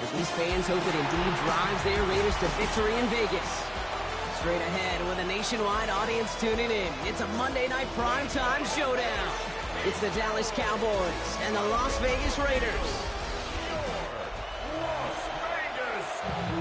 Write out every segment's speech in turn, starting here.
as these fans hope it indeed drives their Raiders to victory in Vegas. Straight ahead with a nationwide audience tuning in, it's a Monday night primetime showdown. It's the Dallas Cowboys and the Las Vegas Raiders. Las Vegas Raiders!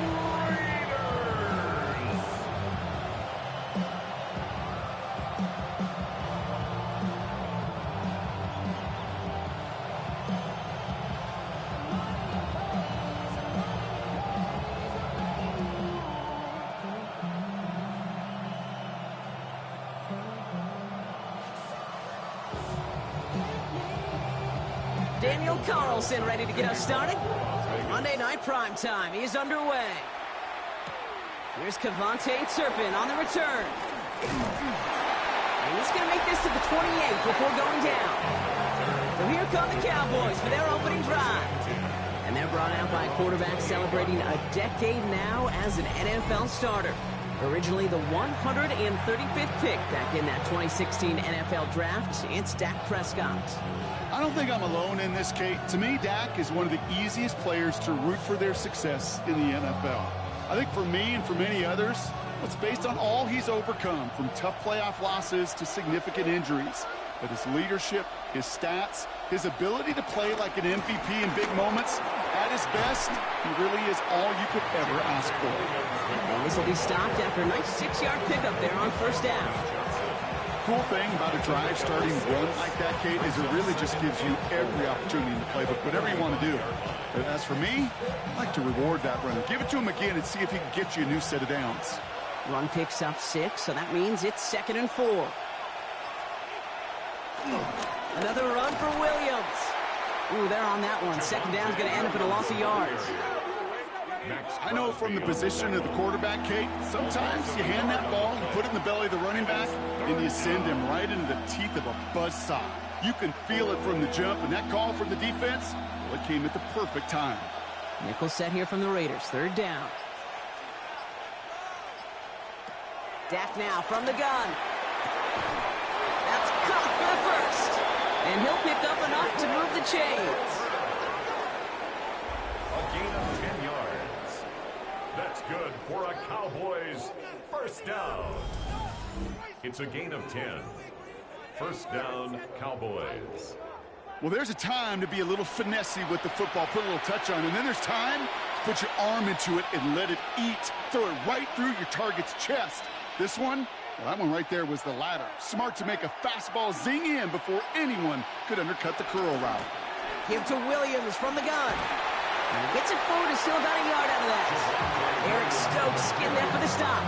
Daniel Carlson ready to get us started. Monday Night Primetime is underway. Here's Cavante Turpin on the return. And he's going to make this to the 28 before going down. So here come the Cowboys for their opening drive. And they're brought out by a quarterback celebrating a decade now as an NFL starter. Originally the 135th pick back in that 2016 NFL Draft, it's Dak Prescott. I don't think I'm alone in this, Kate. To me, Dak is one of the easiest players to root for their success in the NFL. I think for me and for many others, it's based on all he's overcome, from tough playoff losses to significant injuries. But his leadership, his stats, his ability to play like an MVP in big moments, at his best, he really is all you could ever ask for. And this will be stopped after a nice 6-yard pickup there on first down. Cool thing about a drive starting run like that, Kate, is it really just gives you every opportunity in the playbook, whatever you want to do. But as for me, I like to reward that run. Give it to him again and see if he can get you a new set of downs. Run picks up 6, so that means it's 2nd and 4. Another run for Williams. Ooh, they're on that one. Second down's going to end up in a loss of yards. I know from the position of the quarterback, Kate, sometimes you hand that ball, you put it in the belly of the running back, and you send him right into the teeth of a buzzsaw. You can feel it from the jump, and that call from the defense, well, it came at the perfect time. Nickel set here from the Raiders. 3rd down. Dak now from the gun. That's caught for the first. And he'll pick up enough to move the chains. A gain of 10 yards. That's good for a Cowboys first down. It's a gain of 10. First down, Cowboys. Well, there's a time to be a little finessey with the football, put a little touch on, and then there's time to put your arm into it and let it eat. Throw it right through your target's chest. This one, well, that one right there was the latter. Smart to make a fastball zing in before anyone could undercut the curl route. Give to Williams from the gun. And he gets it forward and still about a yard out of that. Eric Stokes getting there for the stop.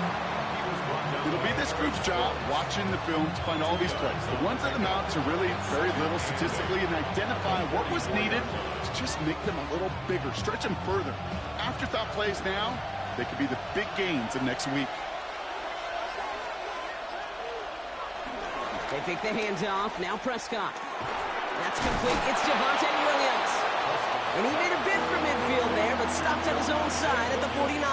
It'll be this group's job watching the film to find all these plays. The ones that amount to really very little statistically and identify what was needed to just make them a little bigger, stretch them further. Afterthought plays now, they could be the big gains of next week. They pick the hands off. Now Prescott. That's complete. It's Javonte Williams. And he made a bid for midfield there, but stopped on his own side at the 49.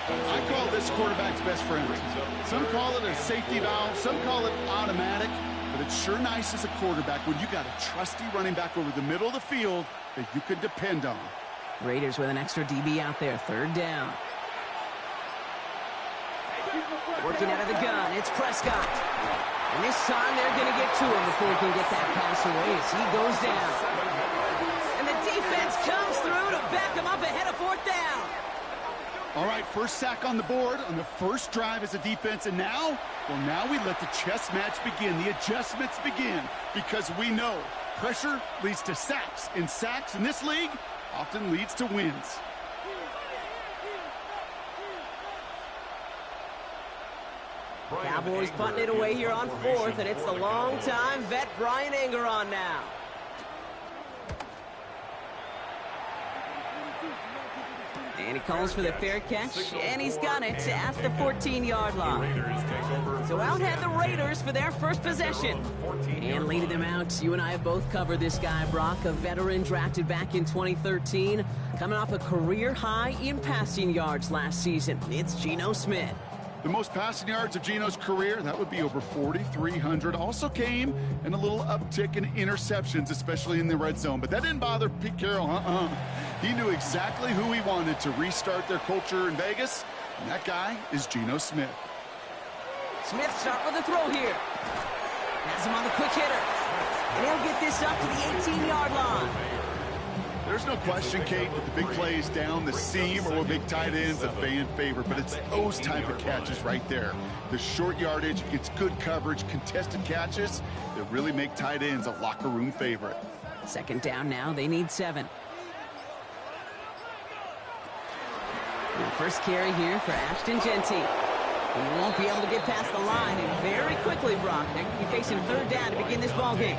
I call this quarterback's best friend. Some call it a safety valve, some call it automatic, but it's sure nice as a quarterback when you got a trusty running back over the middle of the field that you can depend on. Raiders with an extra DB out there. 3rd down. Working out of the gun, it's Prescott. And this time they're going to get to him before he can get that pass away as he goes down. And the defense comes through to back him up ahead of 4th down. All right, first sack on the board on the first drive as a defense, and now, well, now we let the chess match begin, the adjustments begin, because we know pressure leads to sacks, and sacks in this league often leads to wins. Cowboys putting it away here on 4th, and it's the long-time vet Brian Anger on now. And he calls for the fair catch, and he's got it at the 14-yard line. So out head the Raiders for their first possession. And leading them out, you and I have both covered this guy, Brock, a veteran drafted back in 2013, coming off a career high in passing yards last season. It's Geno Smith. The most passing yards of Geno's career, that would be over 4,300, also came in a little uptick in interceptions, especially in the red zone. But that didn't bother Pete Carroll, He knew exactly who he wanted to restart their culture in Vegas, and that guy is Geno Smith. Smith start with a throw here. Has him on the quick hitter. And he'll get this up to the 18-yard line. There's no question, Kate, that the big plays down the seam or with big tight ends a fan favorite, but it's those type of catches right there. The short yardage, gets good coverage, contested catches that really make tight ends a locker room favorite. Second down now, they need 7. And first carry here for Ashton Jeanty. He won't be able to get past the line, and very quickly, Brock, they're going to be facing third down to begin this ballgame.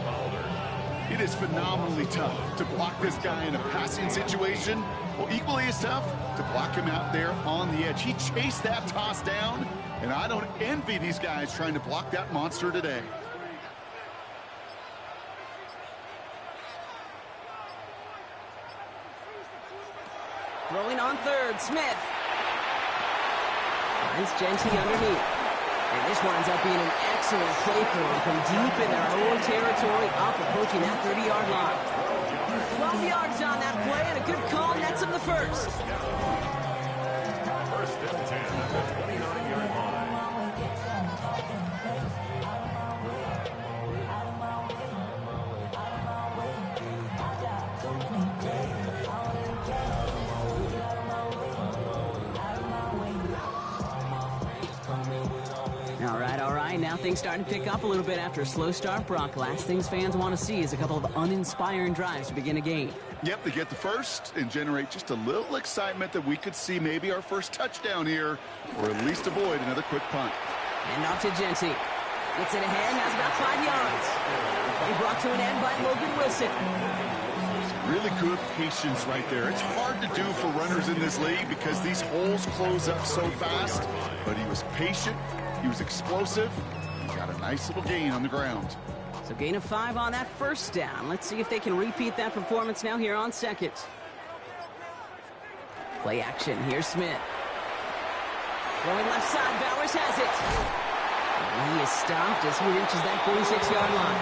It is phenomenally tough to block this guy in a passing situation. Well, equally as tough to block him out there on the edge. He chased that toss down, and I don't envy these guys trying to block that monster today. Throwing on third, Smith. Finds Jeanty underneath. And this winds up being an excellent play for him from deep in their own territory, up approaching that 30-yard line. 12 yards on that play, and a good call nets him the first. First and 10 at the 29-yard line. All right. Now things starting to pick up a little bit after a slow start, Brock. Last things fans want to see is a couple of uninspiring drives to begin a game. Yep, they get the first and generate just a little excitement that we could see maybe our first touchdown here, or at least avoid another quick punt. And off to Jeanty. Gets it ahead, has about 5 yards. Play brought to an end by Logan Wilson. Really good patience right there. It's hard to do for runners in this league because these holes close up so fast, but he was patient. He was explosive. He got a nice little gain on the ground. So gain of 5 on that first down. Let's see if they can repeat that performance now here on second. Play action. Here's Smith. Going left side. Bowers has it. And he is stopped as he reaches that 46-yard line.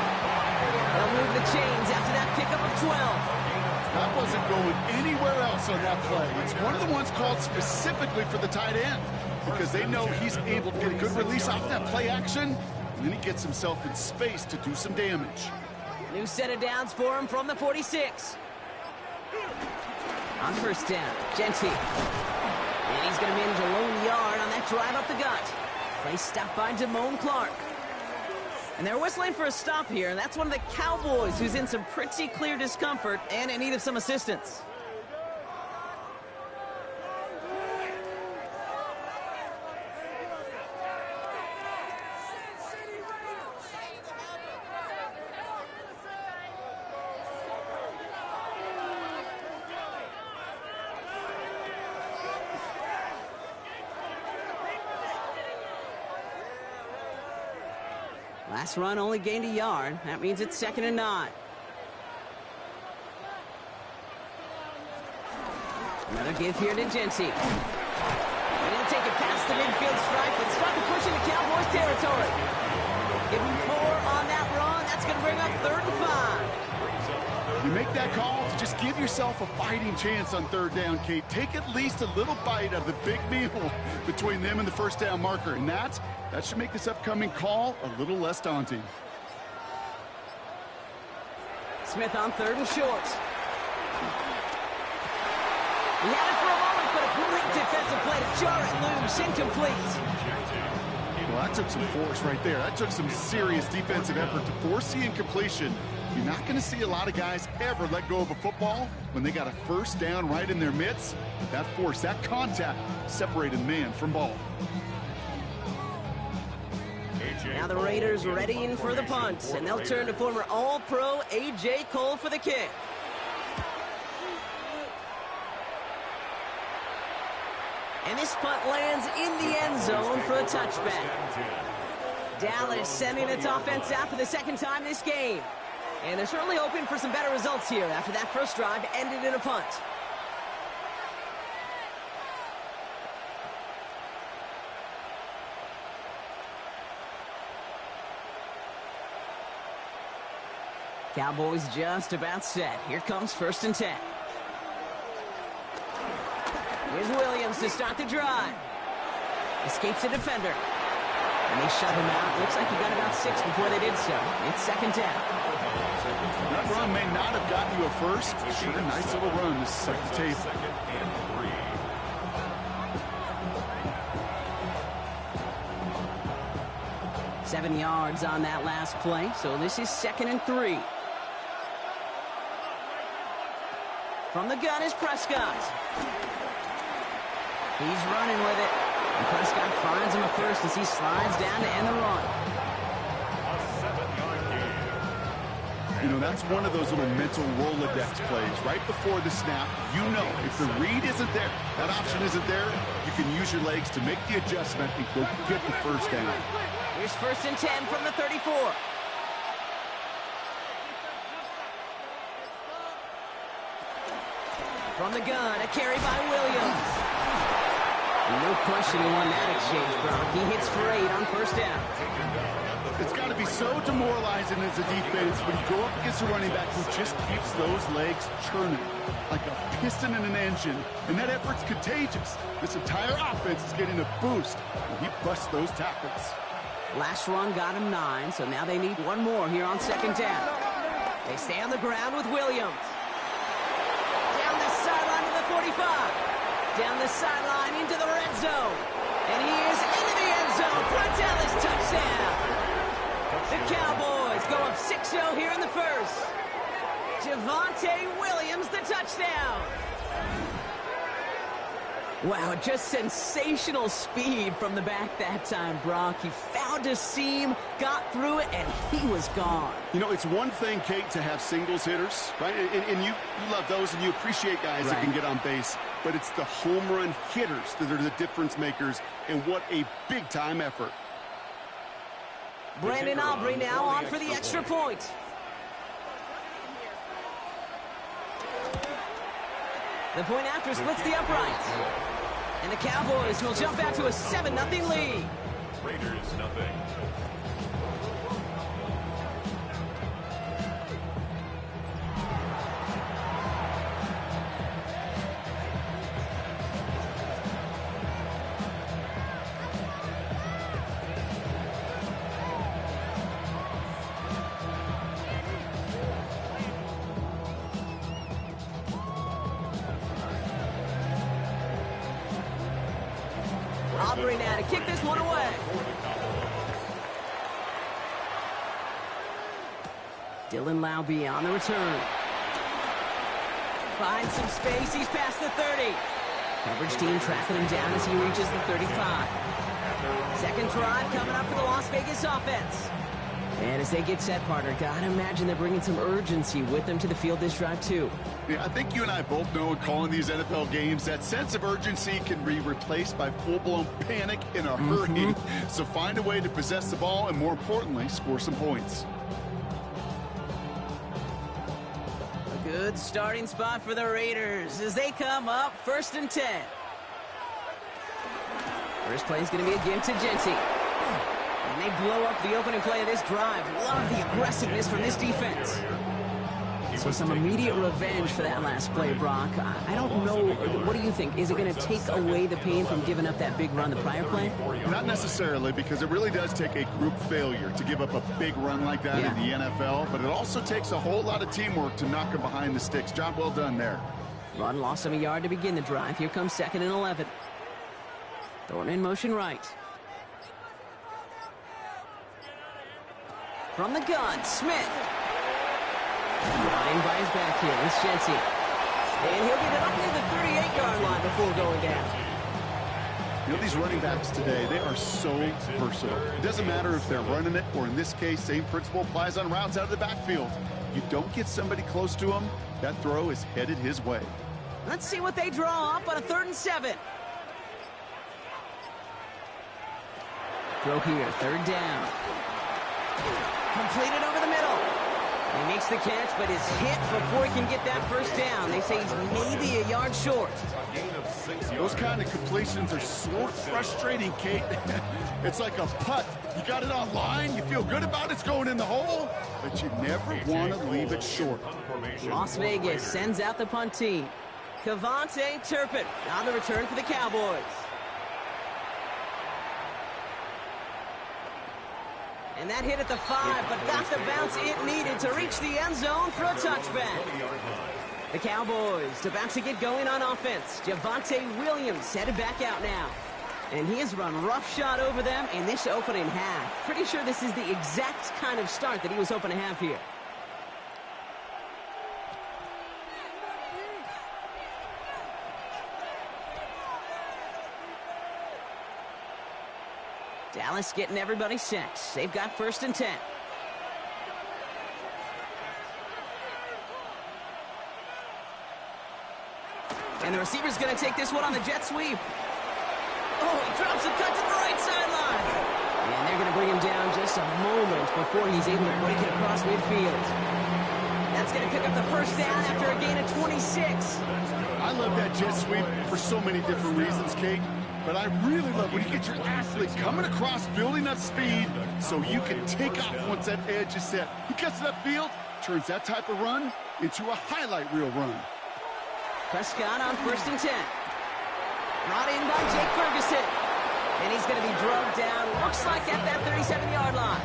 They'll move the chains after that pickup of 12. That wasn't going anywhere else on that play. It's one of the ones called specifically for the tight end, because they know he's able to get a good release off that play action, and then he gets himself in space to do some damage. New set of downs for him from the 46. On first down, Jeanty. And he's going to manage a lone yard on that drive up the gut. Play stopped by Damone Clark. And they're whistling for a stop here, and that's one of the Cowboys who's in some pretty clear discomfort and in need of some assistance. Last run only gained a yard. That means it's 2nd and 9. Another give here to Jeanty. He'll take it past the midfield stripe and start to push into Cowboys territory. Give him 4 on that run. That's going to bring up 3rd and 5. You make that call to just give yourself a fighting chance on 3rd down, Kate. Take at least a little bite of the big meal between them and the first down marker, and that should make this upcoming call a little less daunting. Smith on 3rd and short. He had it for a moment, but a great defensive play to jar it loose. Incomplete. Well, that took some force right there. That took some serious defensive effort to force the incompletion. You're not going to see a lot of guys ever let go of a football when they got a first down right in their midst. That force, that contact, separated man from ball. Now the Raiders readying for the punt, and they'll turn to former All-Pro A.J. Cole for the kick. And this punt lands in the end zone for a touchback. Dallas sending its offense out for the 2nd time this game. And they're certainly hoping for some better results here after that first drive ended in a punt. Cowboys just about set. Here comes 1st and 10. Here's Williams to start the drive. Escapes the defender. And they shut him out. Looks like he got about 6 before they did so. It's second down. That run may not have gotten you a first. Sure, a nice little run to set the table. 7 yards on that last play, so this is 2nd and 3. From the gun is Prescott. He's running with it. And Prescott finds him a first as he slides down to end the run. A 7-yard gain. You know, that's one of those little mental Rolodex plays. Right before the snap, you know if the read isn't there, that option isn't there, you can use your legs to make the adjustment and go get the first down. Here's 1st and 10 from the 34. From the gun, a carry by Williams. No question he won that exchange, Brock. He hits for 8 on 1st down. It's got to be so demoralizing as a defense when you go up against a running back who just keeps those legs churning like a piston in an engine, and that effort's contagious. This entire offense is getting a boost when he busts those tackles. Last run got him 9, so now they need one more here on 2nd down. They stay on the ground with Williams. Down the sideline to the 45. Down the sideline into the red zone. And he is into the end zone for a Dallas touchdown. The Cowboys go up 6-0 here in the first. Javonte Williams, the touchdown. Wow, just sensational speed from the back that time, Brock. He found a seam, got through it, and he was gone. You know, it's one thing, Kate, to have singles hitters, right? And you love those, and you appreciate guys that can get on base. But it's the home run hitters that are the difference makers, and what a big-time effort. Brandon Aubrey now on for the extra point. The point after splits the uprights. And the Cowboys will jump out to a 7-0 lead. Raiders nothing. Aubrey now to kick this one away. Dylan Laube on the return. Finds some space. He's past the 30. Coverage team tracking him down as he reaches the 35. Second drive coming up for the Las Vegas offense. And as they get set, partner, gotta imagine they're bringing some urgency with them to the field this drive, too. Yeah, I think you and I both know in calling these NFL games that sense of urgency can be replaced by full-blown panic in a hurry. So find a way to possess the ball and, more importantly, score some points. A good starting spot for the Raiders as they come up 1st and 10. First play is going to be a give to Genty. And they blow up the opening play of this drive. Love the aggressiveness from this defense. So some immediate revenge for that last play, Brock. I don't know. What do you think? Is it going to take away the pain from giving up that big run the prior play? Not necessarily, because it really does take a group failure to give up a big run like that in the NFL. But it also takes a whole lot of teamwork to knock him behind the sticks. Job well done there. Run lost him a yard to begin the drive. Here comes 2nd and 11. Thornton in motion right. From the gun, Smith. Running by his back here, it's Genty. And he'll get it up near the 38-yard line before going down. You know, these running backs today, they are so versatile. It doesn't matter if they're running it, or in this case, same principle applies on routes out of the backfield. You don't get somebody close to him, that throw is headed his way. Let's see what they draw up on a 3rd and 7. Throw here, 3rd down. Completed over the middle. He makes the catch, but is hit before he can get that first down. They say he's maybe a yard short. Those kind of completions are so frustrating, Kate. It's like a putt. You got it on line, you feel good about it's going in the hole, but you never want to leave it short. Las Vegas sends out the punt team. Cavante Turpin on the return for the Cowboys. And that hit at the 5, but got the bounce it needed to reach the end zone for a touchback. The Cowboys about to get going on offense. Javonte Williams headed back out now. And he has run roughshod over them in this opening half. Pretty sure this is the exact kind of start that he was hoping to have here. Dallas getting everybody set. They've got 1st and 10. And the receiver's going to take this one on the jet sweep. Oh, he drops a cut to the right sideline. And they're going to bring him down just a moment before he's able to break it across midfield. That's going to pick up the 1st down after a gain of 26. I love that jet sweep for so many different reasons, Kate. But I really love when you get your athlete coming across, building up speed, so you can take off once that edge is set. He gets to that field, turns that type of run into a highlight reel run. Prescott on 1st and 10. Brought in by Jake Ferguson. And he's going to be drugged down, looks like at that 37-yard line.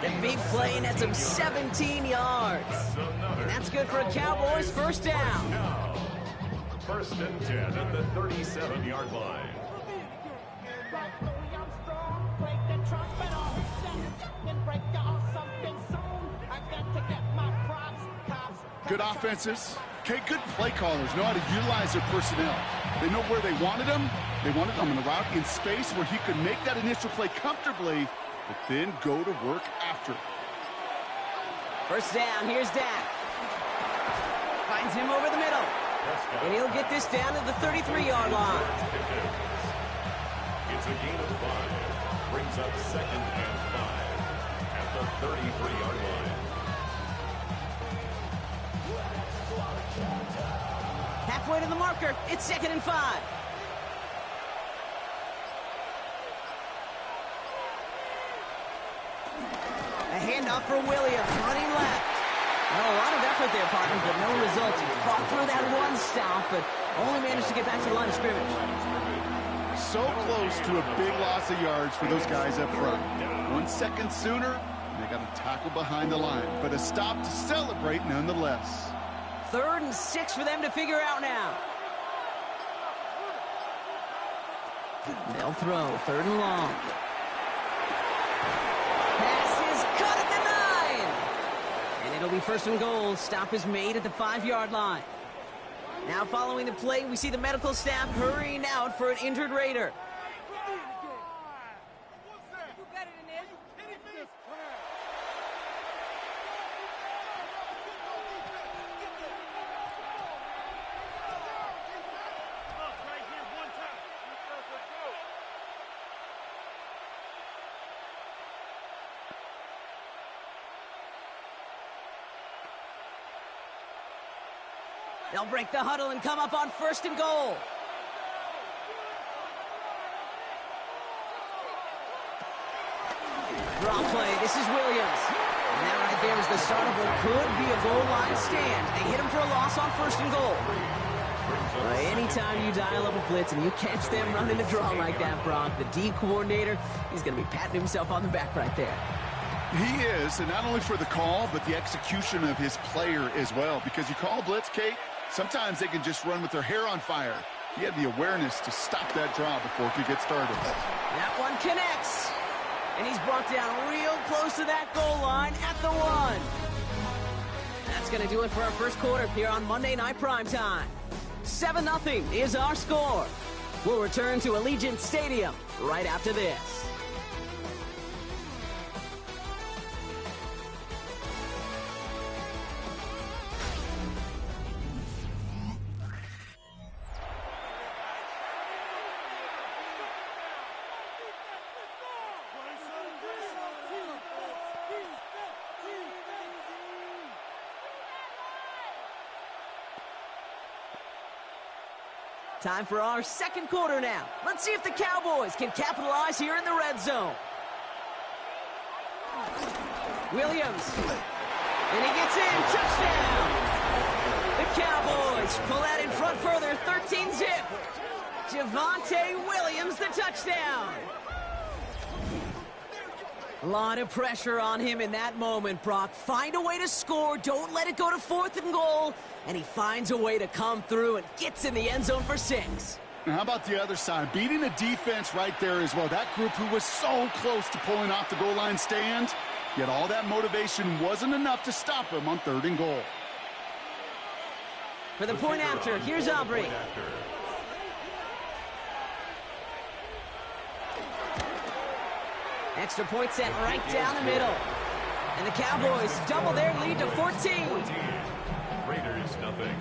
The big play nets him 17 yards. And that's good for a Cowboys 1st down. 1st and 10 at the 37-yard line. Good offenses. Okay, good play callers know how to utilize their personnel. They know where they wanted him. They wanted him on the route in space where he could make that initial play comfortably, but then go to work after. 1st down, here's Dak. Finds him over the middle. And he'll get this down to the 33-yard line. It's a gain of 5. Brings up 2nd and 5 at the 33-yard line. Halfway to the marker, it's 2nd and 5. A handoff for Williams, running left. Well, a lot of effort there, partner, but no results. He fought through that one stop, but only managed to get back to the line of scrimmage. So close to a big loss of yards for those guys up front. 1 second sooner, and they got a tackle behind the line, but a stop to celebrate nonetheless. 3rd and 6 for them to figure out now. They'll throw 3rd and long. Pass is cut at the 9. And it'll be 1st and goal. Stop is made at the 5-yard line. Now following the play, we see the medical staff hurrying out for an injured Raider. They'll break the huddle and come up on 1st and goal. Draw play. This is Williams. And that right there is the start of what could be a goal line stand. They hit him for a loss on 1st and goal. Anytime you dial up a blitz and you catch them running a draw like that, Brock, the D coordinator, he's going to be patting himself on the back right there. He is, and not only for the call, but the execution of his player as well. Because you call a blitz, Kate, sometimes they can just run with their hair on fire. He had the awareness to stop that draw before it could get started. That one connects. And he's brought down real close to that goal line at the 1. That's going to do it for our first quarter here on Monday Night Primetime. 7-0 is our score. We'll return to Allegiant Stadium right after this. Time for our second quarter now. Let's see if the Cowboys can capitalize here in the red zone. Williams. And he gets in. Touchdown. The Cowboys pull out in front further, 13-zip. Javonte Williams, the touchdown. A lot of pressure on him in that moment, Brock. Find a way to score. Don't let it go to 4th and goal. And he finds a way to come through and gets in the end zone for 6. Now, how about the other side? Beating a defense right there as well. That group who was so close to pulling off the goal line stand, yet all that motivation wasn't enough to stop him on 3rd and goal. For the point after, here's Aubrey. Extra point set right down the middle. And the Cowboys double their lead to 14. Raiders, nothing.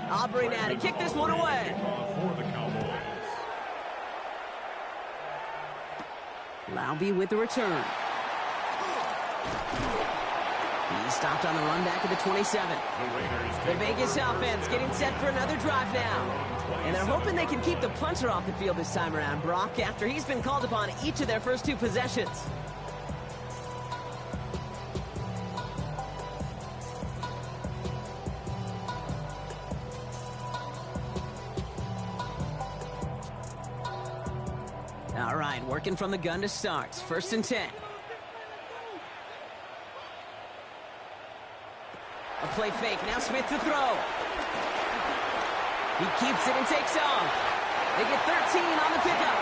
Aubrey now to kick this one away. For the Cowboys. Laube with the return. He stopped on the run back at the 27. The Vegas offense getting set for another drive now. And they're hoping they can keep the punter off the field this time around, Brock, after he's been called upon each of their first 2 possessions. All right, working from the gun to start. 1st and 10. A play fake. Now Smith to throw. He keeps it and takes off. They get 13 on the pickup.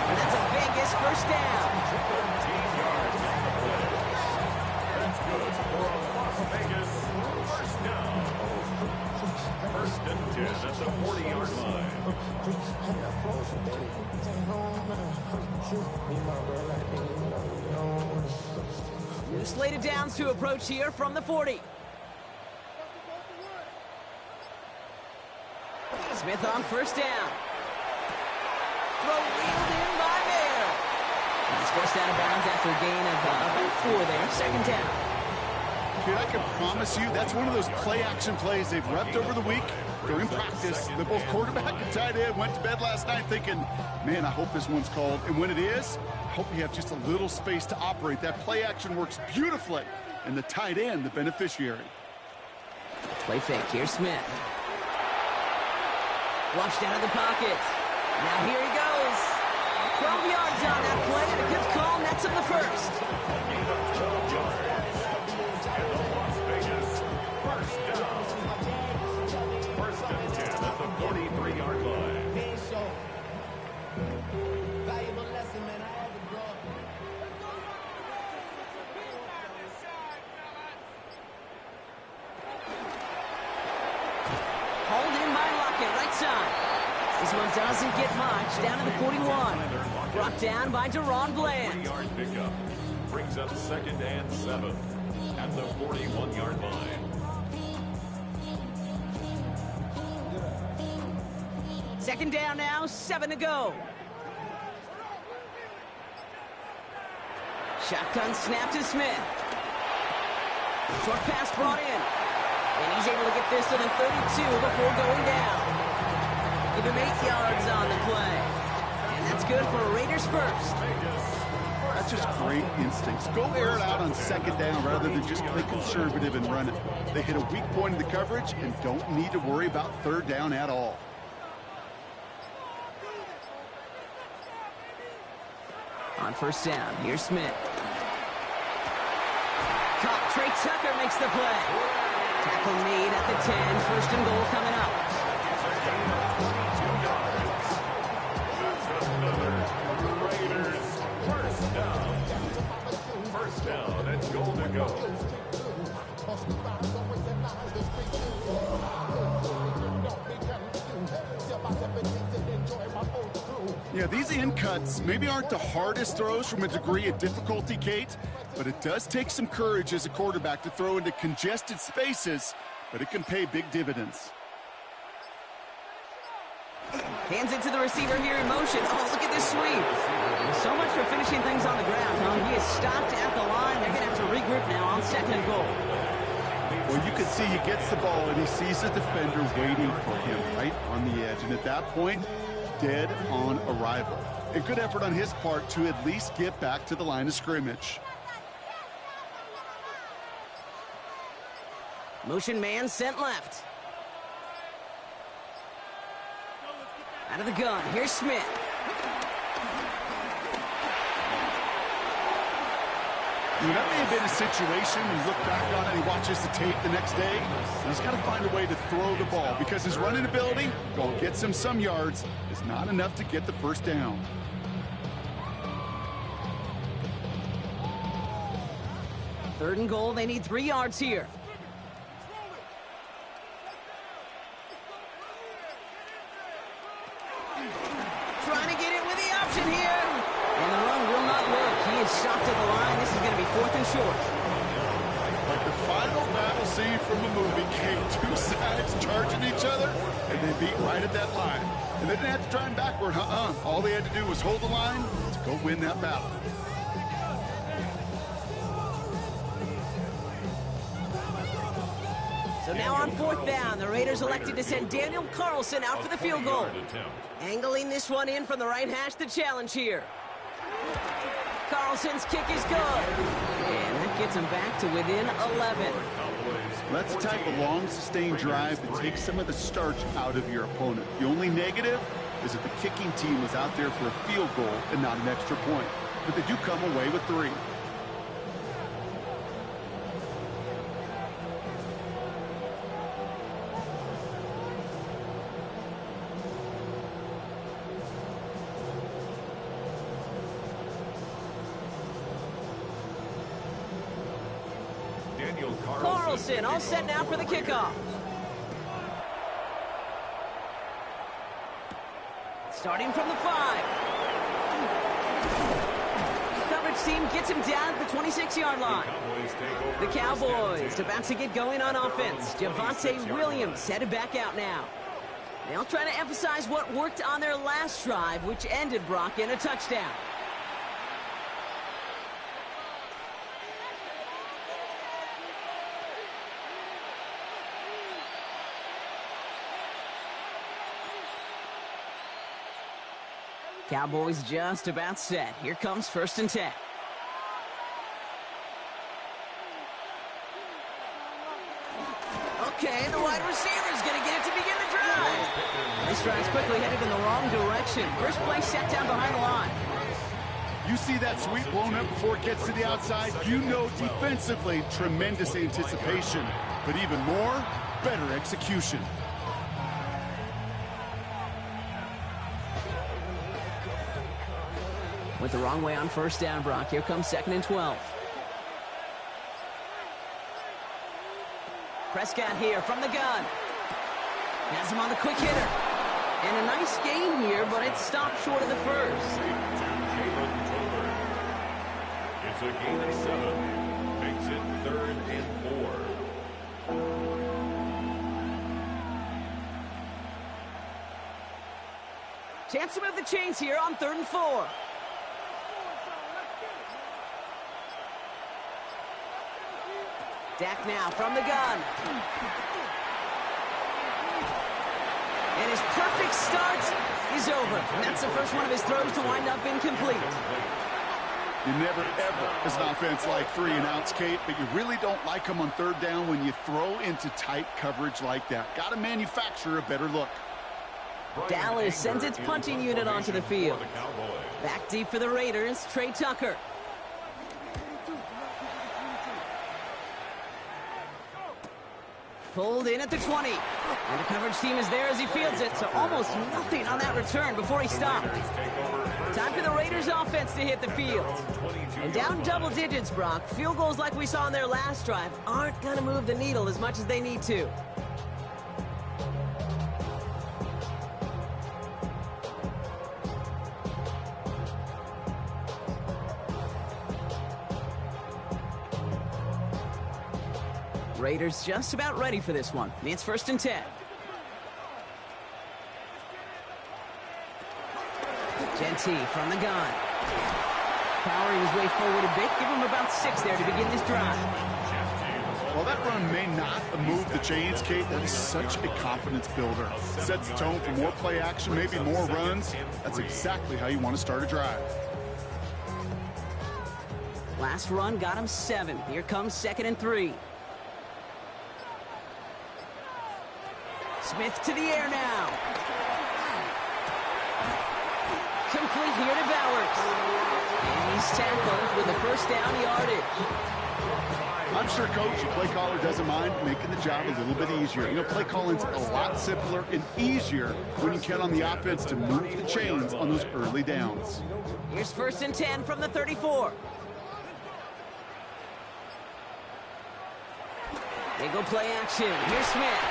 And that's a Vegas 1st down. 13 yards on the play. That's good for a Las Vegas 1st down. 1st and 10 at the 40-yard line. New slated downs to approach here from the 40. Smith on 1st down. Throw wheeled in by Mayer. He's forced out of bounds after a gain of about 4 there. 2nd down. Dude, I can promise you that's one of those play-action plays they've repped over the week during practice. They're both quarterback and tight end went to bed last night thinking, man, I hope this one's called. And when it is, I hope you have just a little space to operate. That play-action works beautifully, and the tight end, the beneficiary. Play fake. Here's Smith. Flushed out of the pocket. Now here he goes. 12 yards on that play, and a good call nets him the 1st. Gain of 12 yards. And the Las Vegas 1st down. 1st and 10 at the 43-yard line. Hold in by Lockett, right side. This one doesn't get much. Down to the 41. Brought down by Deron Bland. 3-yard pickup. Brings up 2nd and 7 at the 41-yard line. 2nd down now, 7 to go. Shotgun snap to Smith. Short pass brought in. And he's able to get this to the 32 before going down. Give him 8 yards on the play. And that's good for a Raiders 1st. That's just great instincts. Go air it out on 2nd down rather than just play conservative and run it. They hit a weak point in the coverage and don't need to worry about 3rd down at all. On 1st down, here's Smith. Caught. Trey Tucker makes the play. Tackle made at the 10. 1st and goal coming up. Raiders 1st down. 1st down and goal to go. Yeah, these in cuts maybe aren't the hardest throws from a degree of difficulty, Kate, but it does take some courage as a quarterback to throw into congested spaces, but it can pay big dividends. Hands it to the receiver here in motion. Oh, look at this sweep. So much for finishing things on the ground, huh? He is stopped at the line. They're going to have to regroup now on 2nd and goal. Well, you can see he gets the ball and he sees the defender waiting for him right on the edge. And at that point, dead on arrival. A good effort on his part to at least get back to the line of scrimmage. Motion man sent left. Out of the gun, here's Smith. That may have been a situation when you look back on it and he watches the tape the next day. He's got to find a way to throw the ball because his running ability, while it gets him some yards, is not enough to get the first down. Third and goal, they need 3 yards here. Trying to get it with the option here. And the run will not work. He is stopped at the line. This is going to be 4th and short. Like the final battle scene from a movie, came 2 sides charging each other, and they beat right at that line. And they didn't have to drive backward, All they had to do was hold the line to go win that battle. So now on 4th down, the Raiders elected to send Daniel Carlson out for the field goal. Angling this one in from the right hash, the challenge here. Carlson's kick is good. And that gets him back to within 11. That's the type of long, sustained drive that takes some of the starch out of your opponent. The only negative is that the kicking team was out there for a field goal and not an extra point. But they do come away with 3. Carlson all set now for the kickoff. Starting from the 5. Coverage team gets him down at the 26-yard line. The Cowboys about to get going on offense. Javonte Williams headed back out now. They'll try to emphasize what worked on their last drive, which ended, Brock, in a touchdown. Cowboys just about set. Here comes 1st and 10. Okay, the wide receiver's going to get it to begin the drive. This drive's quickly headed in the wrong direction. First play set down behind the line. You see that sweep blown up before it gets to the outside, you know defensively, tremendous anticipation. But even more, better execution. Went the wrong way on 1st down, Brock. Here comes 2nd and 12. Prescott here from the gun. Has him on the quick hitter. And a nice gain here, but it's stopped short of the first. It's a gain of 7. Makes it 3rd and 4. Chance to move the chains here on 3rd and 4. Dak now from the gun. And his perfect start is over. And that's the first one of his throws to wind up incomplete. You never, ever, as an offense, like 3 and outs, Kate, but you really don't like them on 3rd down when you throw into tight coverage like that. Got to manufacture a better look. Dallas sends its punting unit onto the field. Back deep for the Raiders, Trey Tucker. Pulled in at the 20. And the coverage team is there as he fields it, so almost nothing on that return before he stopped. Time for the Raiders offense to hit the field. And down double digits, Brock. Field goals like we saw in their last drive aren't going to move the needle as much as they need to. Raiders just about ready for this one. It's 1st and 10. Genty from the gun. Powering his way forward a bit. Give him about 6 there to begin this drive. Well, that run may not move the chains, Kate. That is such a confidence builder. Sets the tone for more play action, maybe more runs. That's exactly how you want to start a drive. Last run got him 7. Here comes 2nd and 3. Smith to the air now. Complete here to Bowers. And he's tackled with a first down yardage. I'm sure, Coach, the play caller doesn't mind making the job a little bit easier. You know, play calling's a lot simpler and easier when you count on the offense to move the chains on those early downs. Here's 1st and 10 from the 34. They go play action. Here's Smith.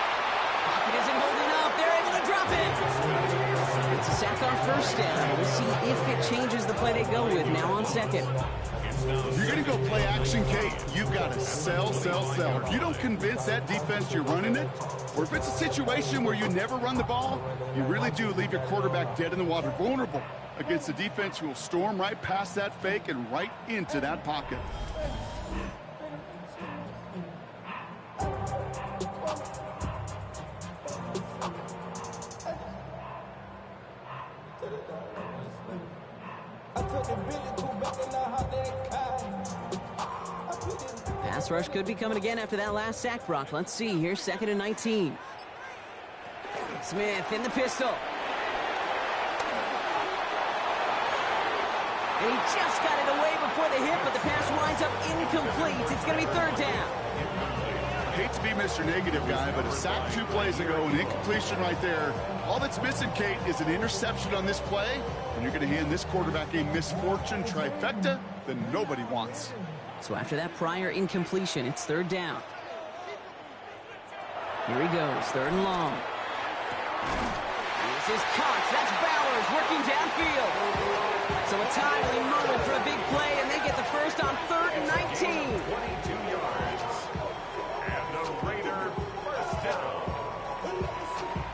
Pocket isn't holding up. They're able to drop it. It's a sack on 1st down. We'll see if it changes the play they go with now on 2nd. If you're going to go play action, Kate, you've got to sell. If you don't convince that defense you're running it, or if it's a situation where you never run the ball, you really do leave your quarterback dead in the water, vulnerable against a defense who will storm right past that fake and right into that pocket. Pass rush could be coming again after that last sack, Brock. Let's see. Here's 2nd and 19. Smith in the pistol. And he just got it away before the hit, but the pass winds up incomplete. It's going to be 3rd down. I hate to be Mr. Negative guy, but a sack 2 plays ago, an incompletion right there. All that's missing, Kate, is an interception on this play, and you're going to hand this quarterback a misfortune trifecta that nobody wants. So after that prior incompletion, it's 3rd down. Here he goes, 3rd and long. This is Cox. That's Bowers working downfield. So a timely moment for a big play, and they get the first on 3rd and 19. 22 yards. And the Raider first down.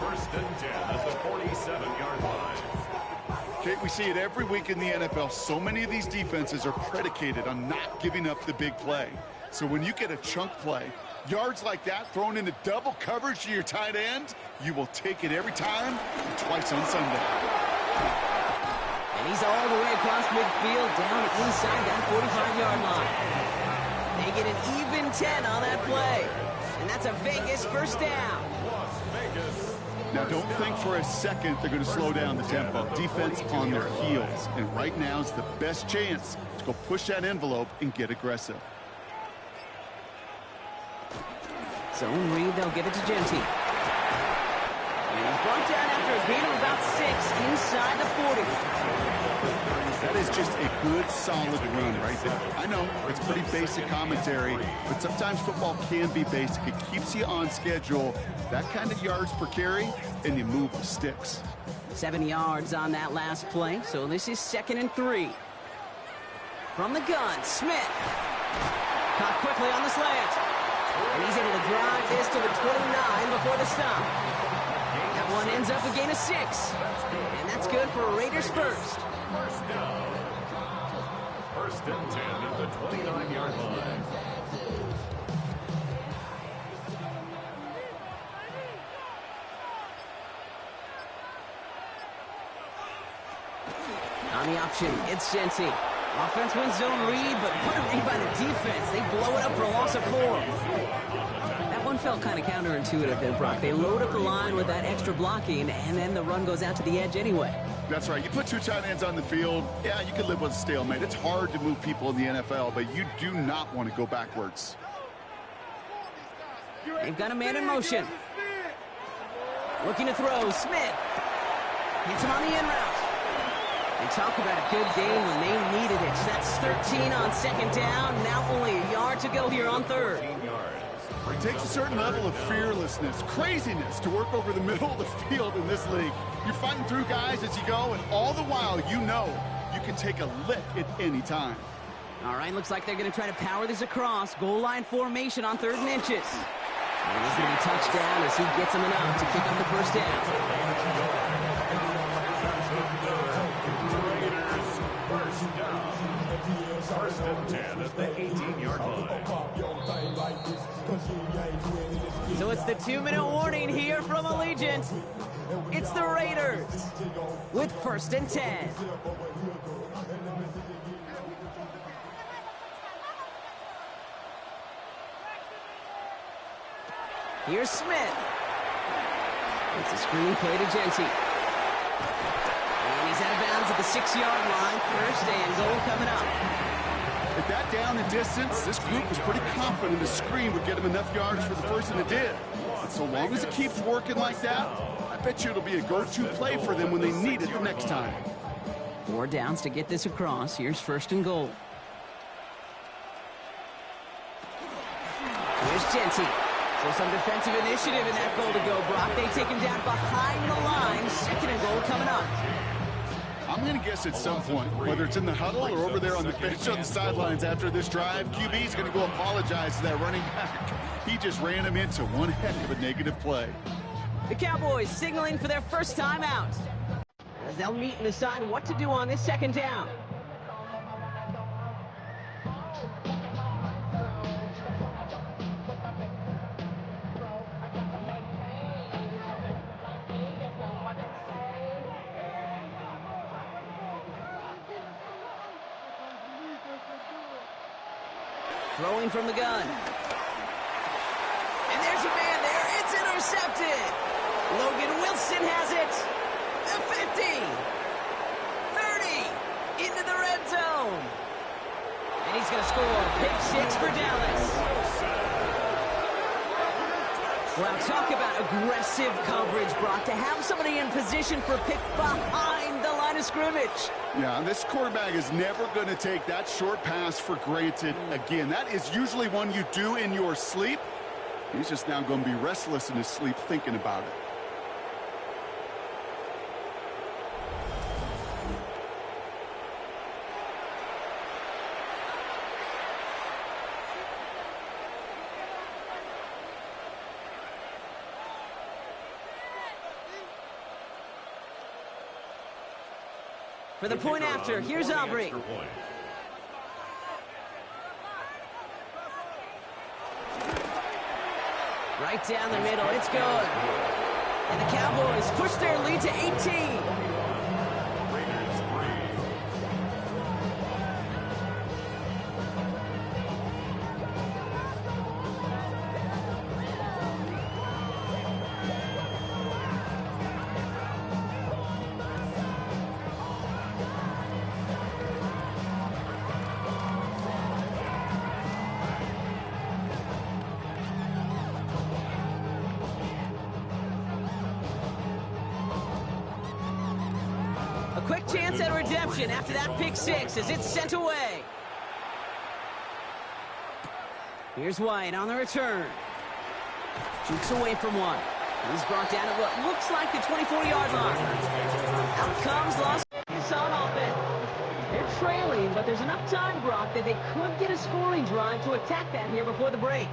1st and 10 at the 47-yard line. Kate, we see it every week in the NFL. So many of these defenses are predicated on not giving up the big play. So when you get a chunk play, yards like that thrown into double coverage to your tight end, you will take it every time and twice on Sunday. And he's all the way across midfield down inside that 45-yard line. They get an even 10 on that play. And that's a Vegas first down. Las Vegas. Now, don't think for a second they're going to slow down the tempo. Defense on their heels. And right now is the best chance to go push that envelope and get aggressive. Zone read, they'll give it to Genty. And he's brought down after a gain of about 6 inside the 40. That is just a good, solid run right there. I know, it's pretty basic commentary, but sometimes football can be basic. It keeps you on schedule. That kind of yards per carry, and you move the sticks. 7 yards on that last play, so this is 2nd and 3. From the gun, Smith. Caught quickly on the slant. And he's able to drive this to the 29 before the stop. That one ends up a gain of 6. And that's good for Raiders first. First down. 1st and 10 at the 29-yard line. On the option, it's Genty. Offense wins zone read, but what a read by the defense. They blow it up for a loss of 4. That one felt kind of counterintuitive there, Brock. They load up the line with that extra blocking, and then the run goes out to the edge anyway. That's right. You put 2 tight ends on the field, yeah, you can live with a stalemate. It's hard to move people in the NFL, but you do not want to go backwards. They've got a man in motion. Looking to throw, Smith. Hits him on the in route. And talk about a good game when they needed it. That's 13 on 2nd down. Now only a yard to go here on 3rd. It takes a certain level of fearlessness, craziness to work over the middle of the field in this league. You're fighting through guys as you go, and all the while you know you can take a lick at any time. All right, looks like they're going to try to power this across. Goal line formation on 3rd and inches. And he's going to be touchdown as he gets him enough to pick up the first down. down. First and 10 at the 18-yard line. So it's the 2-minute warning here from Allegiant. It's the Raiders with first and 10. Here's Smith. It's a screen play to Genty. And he's out of bounds at the 6-yard line. First and goal coming up. At that down and distance, this group was pretty confident the screen would get him enough yards for the first, and it did. And so long as it keeps working like that, I bet you it'll be a go-to play for them when they need it the next time. 4 downs to get this across. Here's first and goal. Here's Genty. So some defensive initiative in that goal to go, Brock. They take him down behind the line. Second and goal coming up. I'm going to guess at some point, whether it's in the huddle or over there on the bench on the sidelines after this drive, QB's going to go apologize to that running back. He just ran him into one heck of a negative play. The Cowboys signaling for their first time out, as they'll meet and decide what to do on this second down. Throwing from the gun. And there's a man there. It's intercepted. Logan Wilson has it. The 50. 30. Into the red zone. And he's going to score. Pick 6 for Dallas. Well, talk about aggressive coverage, Brock. To have somebody in position for pick behind the line of scrimmage. Yeah, this quarterback is never going to take that short pass for granted again. That is usually one you do in your sleep. He's just now going to be restless in his sleep thinking about it. For the point after, here's Aubrey. Right down the middle, it's good. And the Cowboys push their lead to 18. Quick chance at redemption after that pick 6 as it's sent away. Here's White on the return. Jukes away from one. He's brought down at what looks like the 24-yard line. Out comes Los Angeles on offense. They're trailing, but there's enough time, Brock, that they could get a scoring drive to attack that here before the break.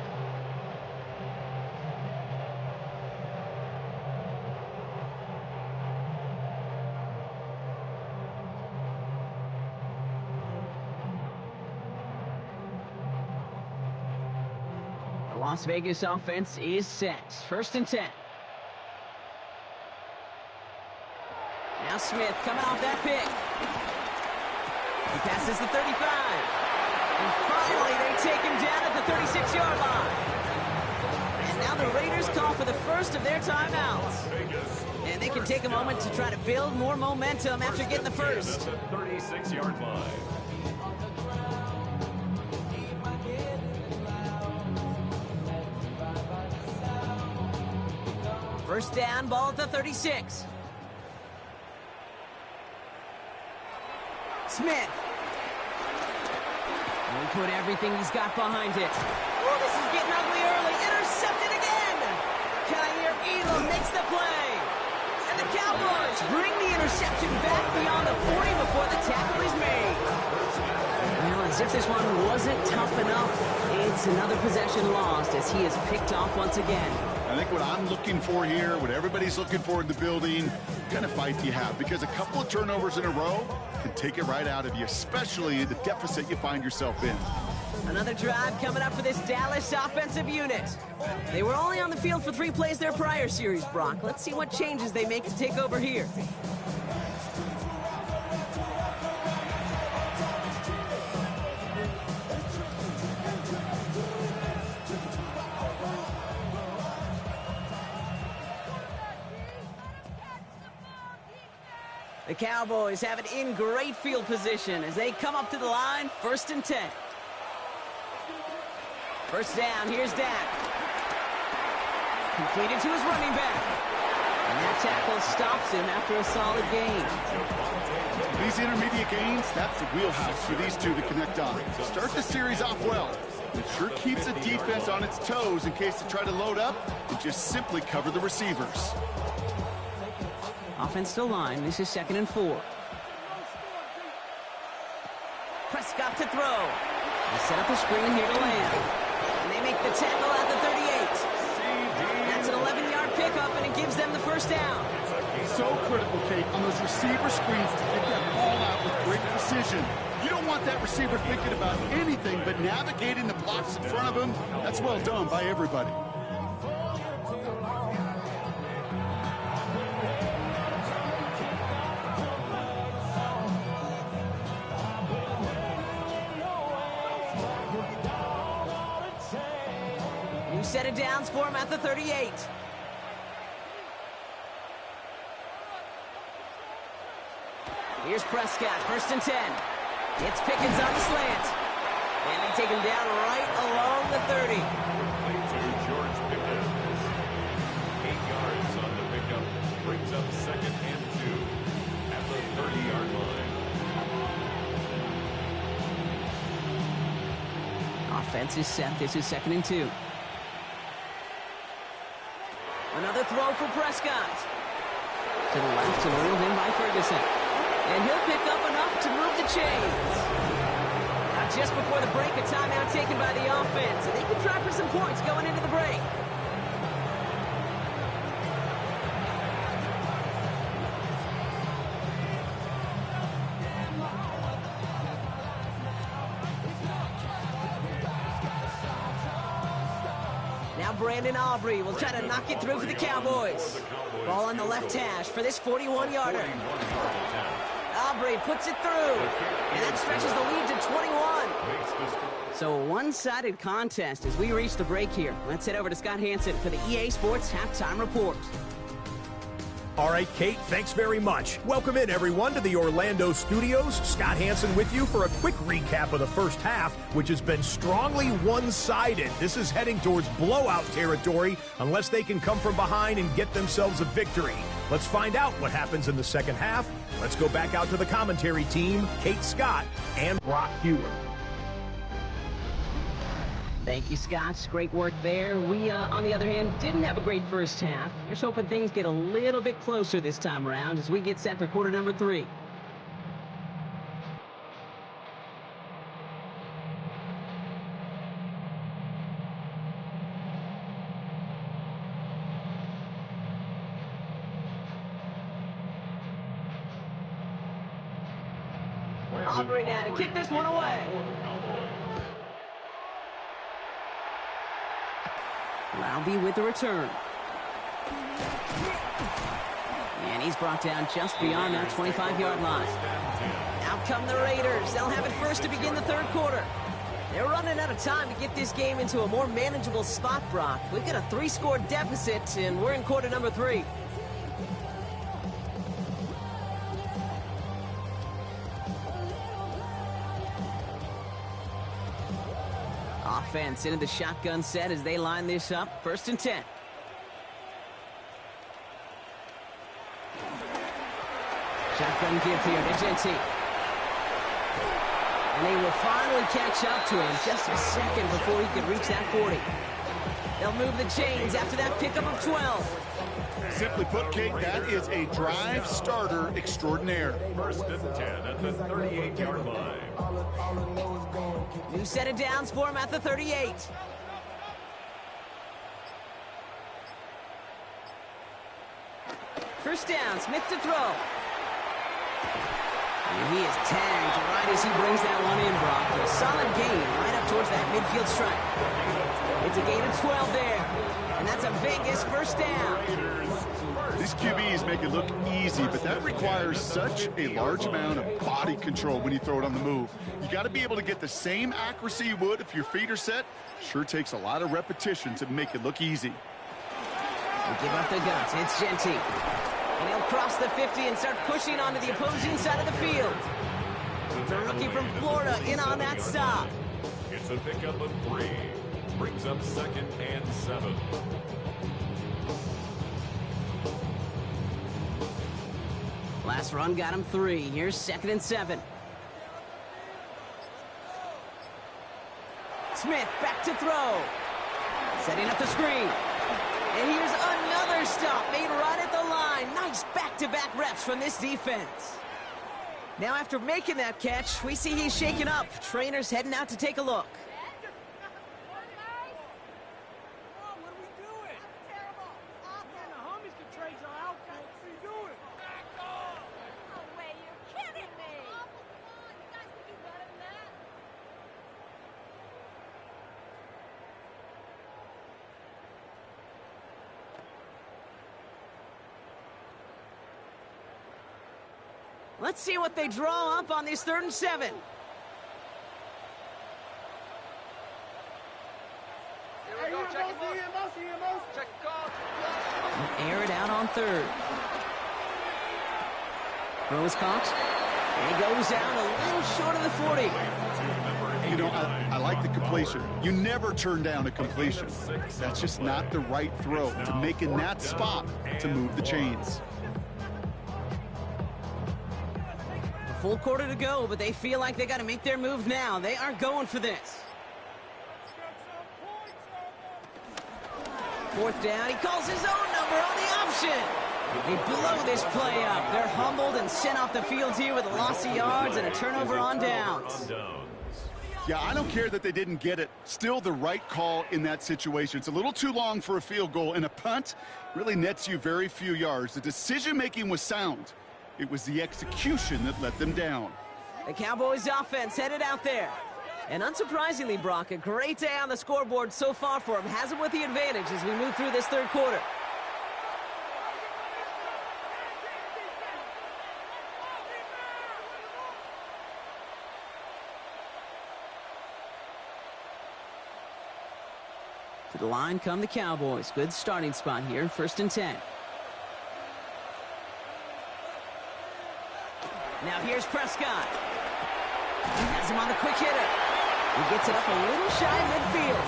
Las Vegas offense is set. First and 10. Now Smith coming off that pick. He passes the 35. And finally they take him down at the 36-yard line. And now the Raiders call for the first of their timeouts. And they can take a moment to try to build more momentum after getting the first. At the 36-yard line. First down, ball at the 36. Smith. He put everything he's got behind it. Oh, this is getting ugly early. Intercepted again. Kyer Elam makes the play. And the Cowboys bring the interception back beyond the 40 before the tackle is made. Well, as if this one wasn't tough enough, it's another possession lost as he is picked off once again. I think what I'm looking for here, what everybody's looking for in the building, what kind of fight do you have? Because a couple of turnovers in a row can take it right out of you, especially the deficit you find yourself in. Another drive coming up for this Dallas offensive unit. They were only on the field for 3 plays their prior series, Brock. Let's see what changes they make to take over here. The Cowboys have it in great field position as they come up to the line, 1st and 10. First down, here's Dak. Completed to his running back. And that tackle stops him after a solid gain. These intermediate gains, that's the wheelhouse for these two to connect on. Start the series off well. It sure keeps the defense on its toes in case they try to load up and just simply cover the receivers. Offensive line, this is 2nd and 4. Prescott to throw. They set up the screen here to land. And they make the tackle at the 38. That's an 11-yard pickup, and it gives them the first down. So critical, Kate, on those receiver screens to get that ball out with great precision. You don't want that receiver thinking about anything but navigating the blocks in front of him. That's well done by everybody. Set it down for him at the 38. Here's Prescott, 1st and 10. It's Pickens on the slant. And they take him down right along the 30. To George Pickens. 8 yards on the pickup. Brings up 2nd and 2 at the 30-yard line. Offense is set. This is 2nd and 2. Another throw for Prescott. To the left and reeled in by Ferguson. And he'll pick up enough to move the chains. Now just before the break, a timeout taken by the offense. And they can try for some points going into the break. Brandon Aubrey will try to knock it through for the Cowboys. Ball on the left hash for this 41-yarder. Aubrey puts it through, and that stretches the lead to 21. So a one-sided contest as we reach the break here. Let's head over to Scott Hansen for the EA Sports Halftime Report. All right, Kate, thanks very much. Welcome in, everyone, to the Orlando studios. Scott Hansen with you for a quick recap of the first half, which has been strongly one-sided. This is heading towards blowout territory unless they can come from behind and get themselves a victory. Let's find out what happens in the second half. Let's go back out to the commentary team, Kate Scott and Brock Hewer. Thank you, Scott. Great work there. We, on the other hand, didn't have a great first half. Just hoping things get a little bit closer this time around as we get set for quarter number 3. Aubrey now to kick this one away. Laube with the return. And he's brought down just beyond that 25-yard line. Out come the Raiders. They'll have it first to begin the third quarter. They're running out of time to get this game into a more manageable spot, Brock. We've got a 3-score deficit, and we're in quarter number 3. Offense into the shotgun set as they line this up. 1st and 10. Shotgun give here to Genty. And they will finally catch up to him just a second before he could reach that 40. They'll move the chains after that pickup of 12. Simply put, Kate, that is a drive starter extraordinaire. 1st and 10 at the 38-yard line. New set of downs for him at the 38. First down, Smith to throw. And he is tagged right as he brings that one in, Brock. But a solid gain right up towards that midfield stripe. It's a gain of 12 there. And that's a Vegas first down. These QBs make it look easy, but that requires such a large amount of body control when you throw it on the move. You got to be able to get the same accuracy you would if your feet are set. Sure takes a lot of repetition to make it look easy. They give up the guts. It's Genty. And he'll cross the 50 and start pushing onto the opposing side of the field. The rookie from Florida in on that stop. It's a pickup of 3. Brings up 2nd and 7. Last run got him 3. Here's 2nd and 7. Smith back to throw. Setting up the screen. And here's another stop made right at the line. Nice back-to-back reps from this defense. Now after making that catch, we see he's shaken up. Trainer's heading out to take a look. Let's see what they draw up on this 3rd and 7. Air it out on 3rd. Throw is caught. And he goes out a little short of the 40. You know, I like the completion. You never turn down a completion. That's just not the right throw to make in that spot to move the chains. Full quarter to go, but they feel like they got to make their move now. They are going for this. 4th down. He calls his own number on the option. They blow this play up. They're humbled and sent off the field here with a loss of yards and a turnover on downs. Yeah, I don't care that they didn't get it. Still the right call in that situation. It's a little too long for a field goal, and a punt really nets you very few yards. The decision-making was sound. It was the execution that let them down. The Cowboys offense headed out there. And unsurprisingly, Brock, a great day on the scoreboard so far for him. Has him with the advantage as we move through this 3rd quarter. To the line come the Cowboys. Good starting spot here, 1st and 10. Now here's Prescott. He has him on the quick hitter. He gets it up a little shy of midfield.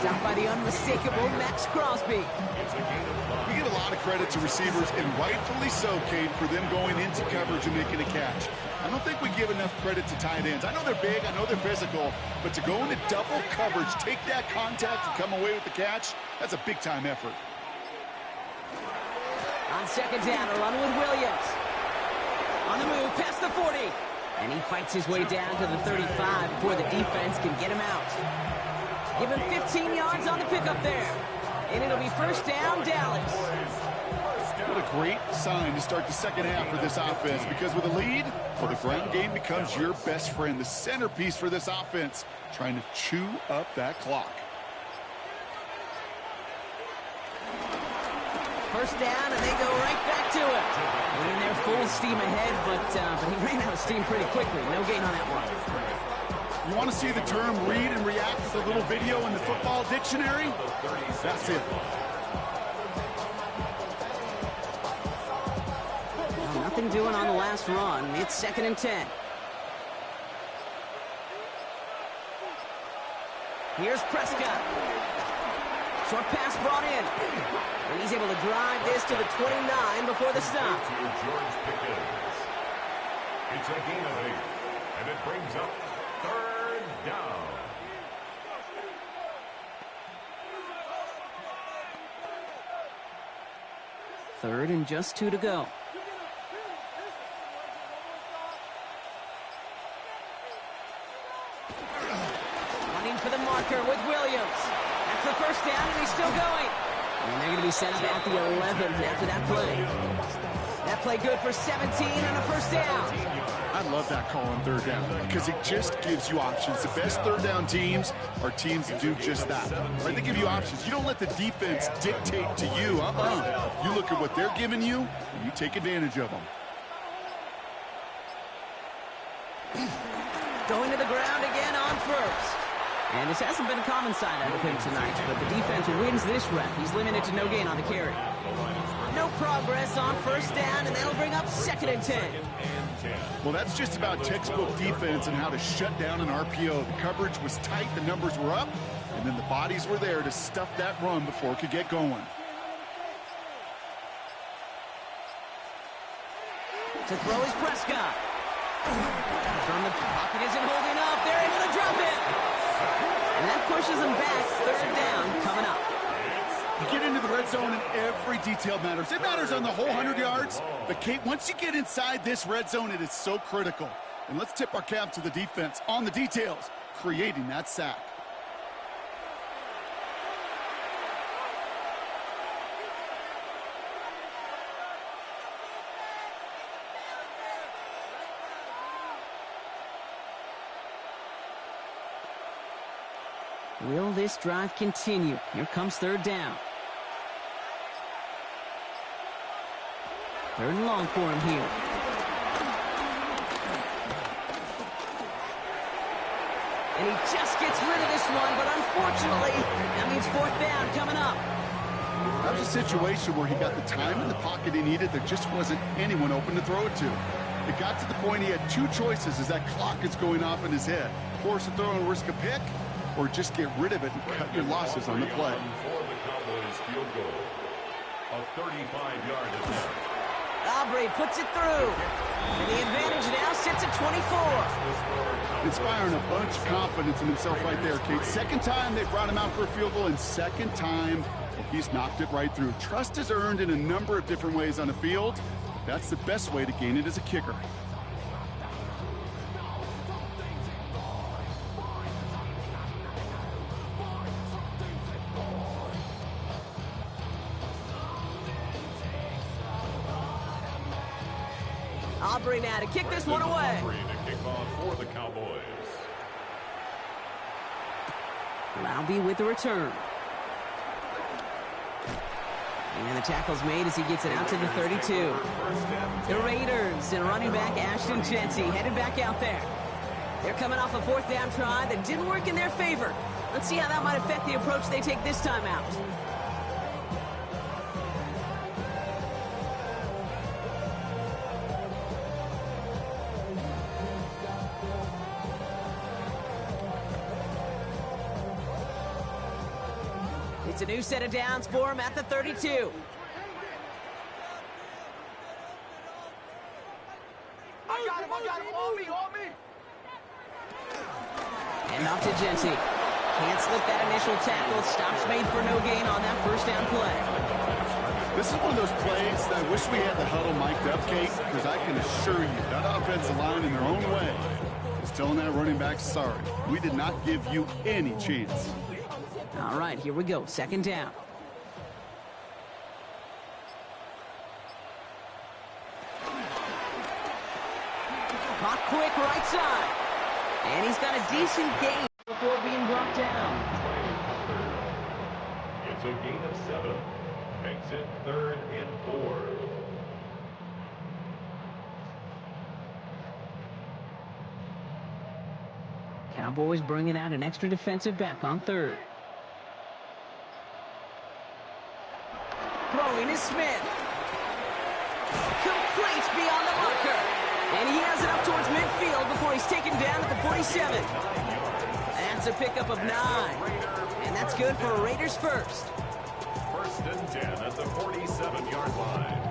Stopped by the unmistakable Max Crosby. We give a lot of credit to receivers, and rightfully so, Cade, for them going into coverage and making a catch. I don't think we give enough credit to tight ends. I know they're big, I know they're physical, but to go into double coverage, take that contact, and come away with the catch, that's a big-time effort. On 2nd down, a run with Williams. On the move, past the 40. And he fights his way down to the 35 before the defense can get him out. Give him 15 yards on the pickup there. And it'll be 1st down, Dallas. What a great sign to start the 2nd half for this offense, because with a lead, well, the ground game becomes your best friend, the centerpiece for this offense, trying to chew up that clock. 1st down, and they go right back to it. And they're full steam ahead, but he ran out of steam pretty quickly. No gain on that one. You want to see the term read and react with a little video in the football dictionary? That's it. Well, nothing doing on the last run. It's 2nd and 10. Here's Prescott. Short pass brought in. And he's able to drive this to the 29 before the stop. It's a gain of 8. And it brings up 3rd down. Third and just 2 to go. Running for the marker with Williams. That's the 1st down, and he's still going. And they're going to be set up at the 11 after that play. That play good for 17 and a first down. I love that call on third down because it just gives you options. The best third down teams are teams that do just that. Right? They give you options. You don't let the defense dictate to you. You look at what they're giving you, and you take advantage of them. Going to the ground again on first. And this hasn't been a common side out of him tonight, but the defense wins this rep. He's limited to no gain on the carry. No progress on first down, and that'll bring up 2nd and 10. Well, that's just about textbook defense and how to shut down an RPO. The coverage was tight, the numbers were up, and then the bodies were there to stuff that run before it could get going. To throw is Prescott. From the pocket isn't holding up. They're able to drop it. And that pushes them back. 3rd down coming up. You get into the red zone and every detail matters. It matters on the whole 100 yards. But, Kate, once you get inside this red zone, it is so critical. And let's tip our cap to the defense on the details, creating that sack. Will this drive continue? Here comes 3rd down. 3rd and long for him here. And he just gets rid of this one, but unfortunately, that means 4th down coming up. That was a situation where he got the time in the pocket he needed. There just wasn't anyone open to throw it to. It got to the point he had 2 choices as that clock is going off in his head. Force a throw and risk a pick, or just get rid of it and cut your losses on the play. For the Cowboys field goal, a 35-yard attempt. Aubrey puts it through. And the advantage now sits at 24. Inspiring a bunch of confidence in himself right there, Kate. 2nd time they brought him out for a field goal, and 2nd time he's knocked it right through. Trust is earned in a number of different ways on the field. That's the best way to gain it as a kicker. Aubrey now to kick this one away. Aubrey to kick off for the Cowboys. Laube with the return. And the tackle's made as he gets it out to the 32. The Raiders and running back Ashton Jeanty headed back out there. They're coming off a 4th down try that didn't work in their favor. Let's see how that might affect the approach they take this time out. It's a new set of downs for him at the 32. I got him, on me. And off to Jeanty. Can't slip that initial tackle. Stops made for no gain on that 1st down play. This is one of those plays that I wish we had the huddle mic'd up, Kate, because I can assure you that offensive line in their own way is telling that running back, sorry, we did not give you any chance. All right, here we go. 2nd down. Caught quick right side. And he's got a decent gain before being brought down. It's a gain of 7. Makes it 3rd and 4. Cowboys bringing out an extra defensive back on 3rd. Throwing is Smith. Complete beyond the marker. And he has it up towards midfield before he's taken down at the 47. That's a pickup of 9. And that's good for Raiders first. 1st and 10 at the 47-yard line.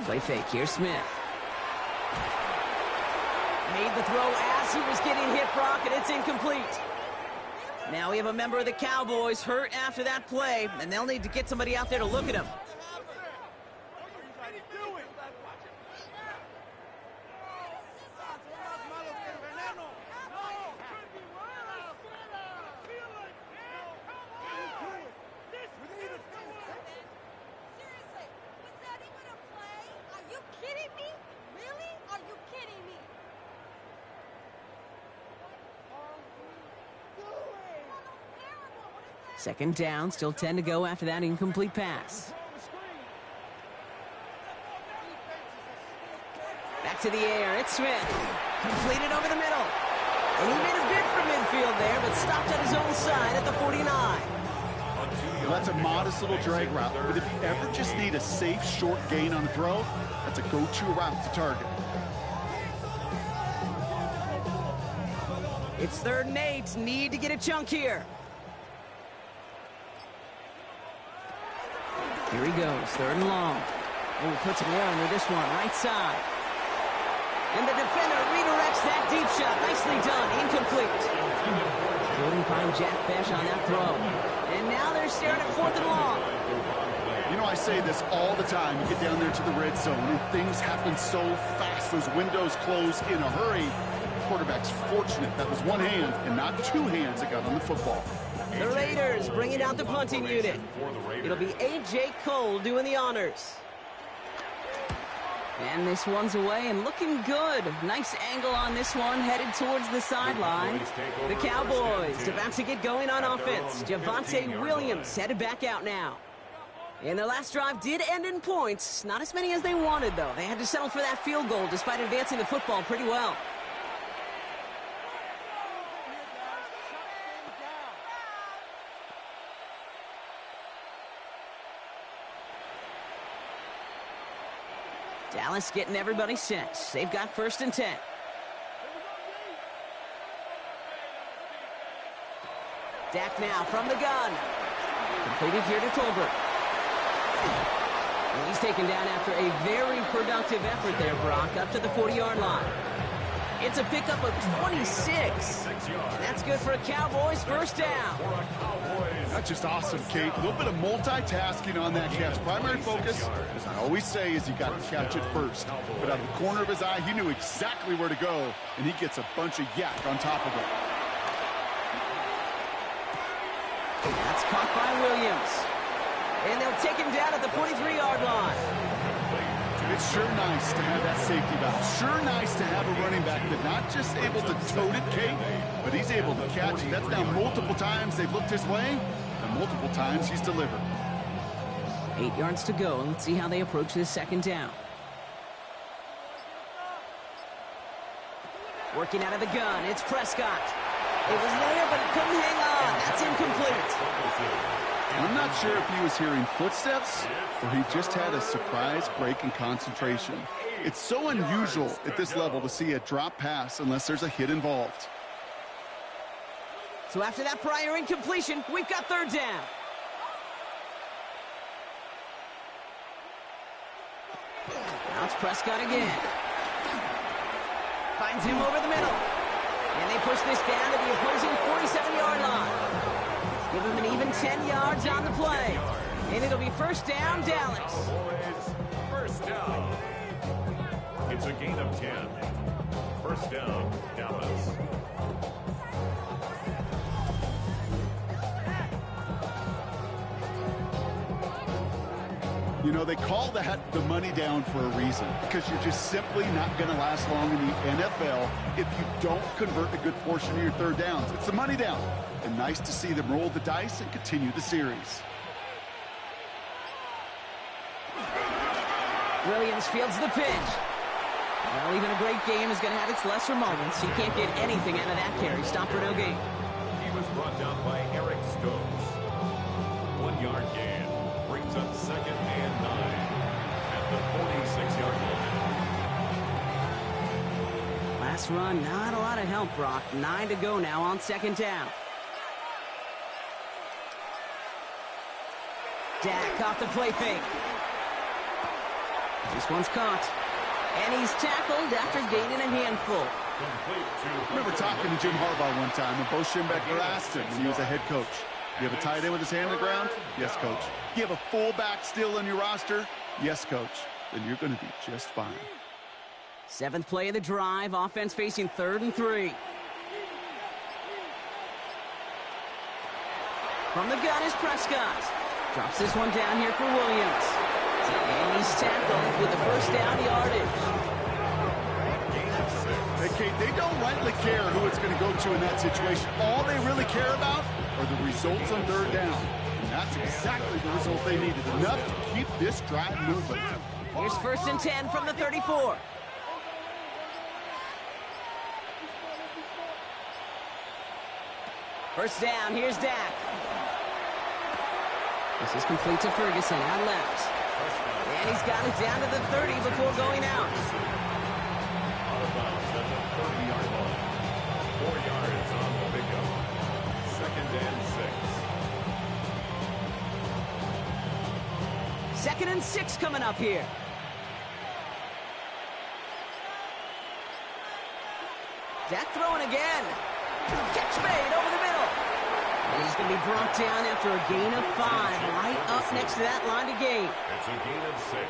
Play fake here, Smith. Made the throw as he was getting hit, Brock, and it's incomplete. Now we have a member of the Cowboys hurt after that play, and they'll need to get somebody out there to look at him. Second down, still 10 to go after that incomplete pass. Back to the air, it's Smith. Completed over the middle. And he made a bid for midfield there, but stopped at his own side at the 49. Well, that's a modest little drag route, but if you ever just need a safe, short gain on a throw, that's a go-to route to target. It's 3rd and 8. Need to get a chunk here. Here he goes, 3rd and long. And he puts more under this one, right side. And the defender redirects that deep shot. Nicely done, incomplete. Couldn't find Jack Besh on that throw. And now they're staring at 4th and long. You know, I say this all the time. You get down there to the red zone, and things happen so fast. Those windows close in a hurry. Quarterback's fortunate that was one hand and not two hands that got on the football. The Raiders bringing out the punting unit. It'll be A.J. Cole doing the honors. And this one's away and looking good. Nice angle on this one, headed towards the sideline. The Cowboys about to get going on offense. Javonte Williams headed back out now. And their last drive did end in points. Not as many as they wanted, though. They had to settle for that field goal despite advancing the football pretty well. Dallas getting everybody set. They've got 1st and 10. Dak now from the gun. Completed here to Tolbert. And he's taken down after a very productive effort there, Brock, up to the 40-yard line. It's a pickup of 26. And that's good for a Cowboys 1st down. That's just awesome, Kate. A little bit of multitasking on that catch. Primary focus, as I always say, is you got to catch it first. But out of the corner of his eye, he knew exactly where to go, and he gets a bunch of yak on top of it. That's caught by Williams. And they'll take him down at the 43-yard line. It's sure nice to have that safety valve. Sure nice to have a running back that not just able to tote it, Kate, but he's able to catch it. That's now multiple times they've looked his way, and multiple times he's delivered. 8 yards to go. Let's see how they approach this 2nd down. Working out of the gun, it's Prescott. It was there, but he couldn't hang on. That's incomplete. I'm not sure if he was hearing footsteps or he just had a surprise break in concentration. It's so unusual at this level to see a drop pass unless there's a hit involved. So after that prior incompletion, we've got 3rd down. Now it's Prescott again. Finds him over the middle. And they push this down to the opposing 47-yard line. Give him an even 10 yards on the play. And it'll be 1st down, Dallas. Cowboys, 1st down. It's a gain of 10. 1st down, Dallas. You know, they call that the money down for a reason, because you're just simply not going to last long in the NFL if you don't convert a good portion of your 3rd downs. It's the money down. And nice to see them roll the dice and continue the series. Williams fields the pitch. Well, even a great game is going to have its lesser moments. He can't get anything out of that carry. Stop for no gain. He was brought down by Eric Stokes. 1-yard gain. Brings up 2nd and 9 at the 46-yard line. Last run, not a lot of help, Brock. 9 to go now on 2nd down. Dak off the play fake. This one's caught. And he's tackled after gaining a handful. I remember talking to Jim Harbaugh one time, and Bo Schembechler asked him when he was a head coach, you have a tight end with his hand on the ground? Yes, coach. You have a fullback still on your roster? Yes, coach. Then you're going to be just fine. 7th play of the drive. Offense facing 3rd and 3. From the gun is Prescott. Drops this one down here for Williams. And he's tackled with the 1st down yardage. Hey, Kate, they don't rightly care who it's going to go to in that situation. All they really care about are the results on third down. And that's exactly the result they needed, enough to keep this drive moving. Here's 1st and 10 from the 34. First down, here's Dak. This is complete to Ferguson, out left. And he's got it down to the 30 before going out. Out of bounds at the 30-yard line. 4 yards on the pickup. 2nd and 6. 2nd and 6 coming up here. Dak throwing again. Catch made over the middle. And he's going to be brought down after a gain of 5, right up next to that line of gain. It's a gain of 6.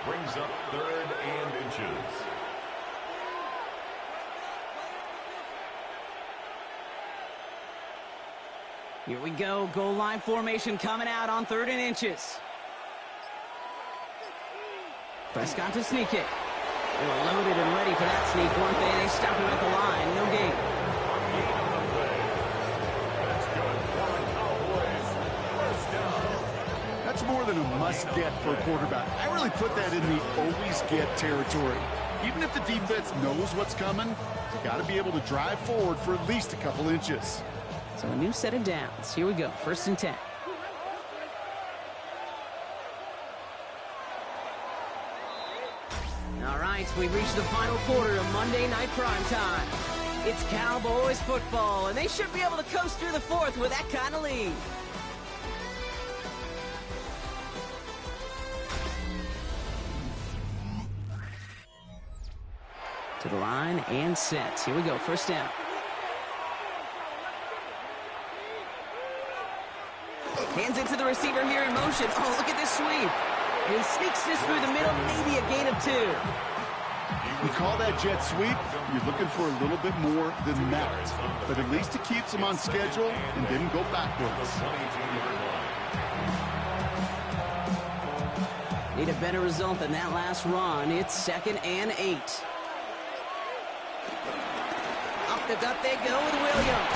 Brings up 3rd and inches. Here we go. Goal line formation coming out on 3rd and inches. Prescott to sneak it. They were loaded and ready for that sneak, weren't they? They stop him at the line. No gain. That's more than a must-get for a quarterback. I really put that in the always-get territory. Even if the defense knows what's coming, you got to be able to drive forward for at least a couple inches. So a new set of downs. Here we go. 1st and 10. All right, we've reached the final quarter of Monday Night Primetime. It's Cowboys football, and they should be able to coast through the 4th with that kind of lead. To the line and set. Here we go. 1st down. Hands it to the receiver here in motion. Oh, look at this sweep. And he sneaks this through the middle, maybe a gain of 2. You call that jet sweep, you're looking for a little bit more than that. But at least it keeps him on schedule and didn't go backwards. Need a better result than that last run. It's 2nd and 8. Up the gut they go with Williams.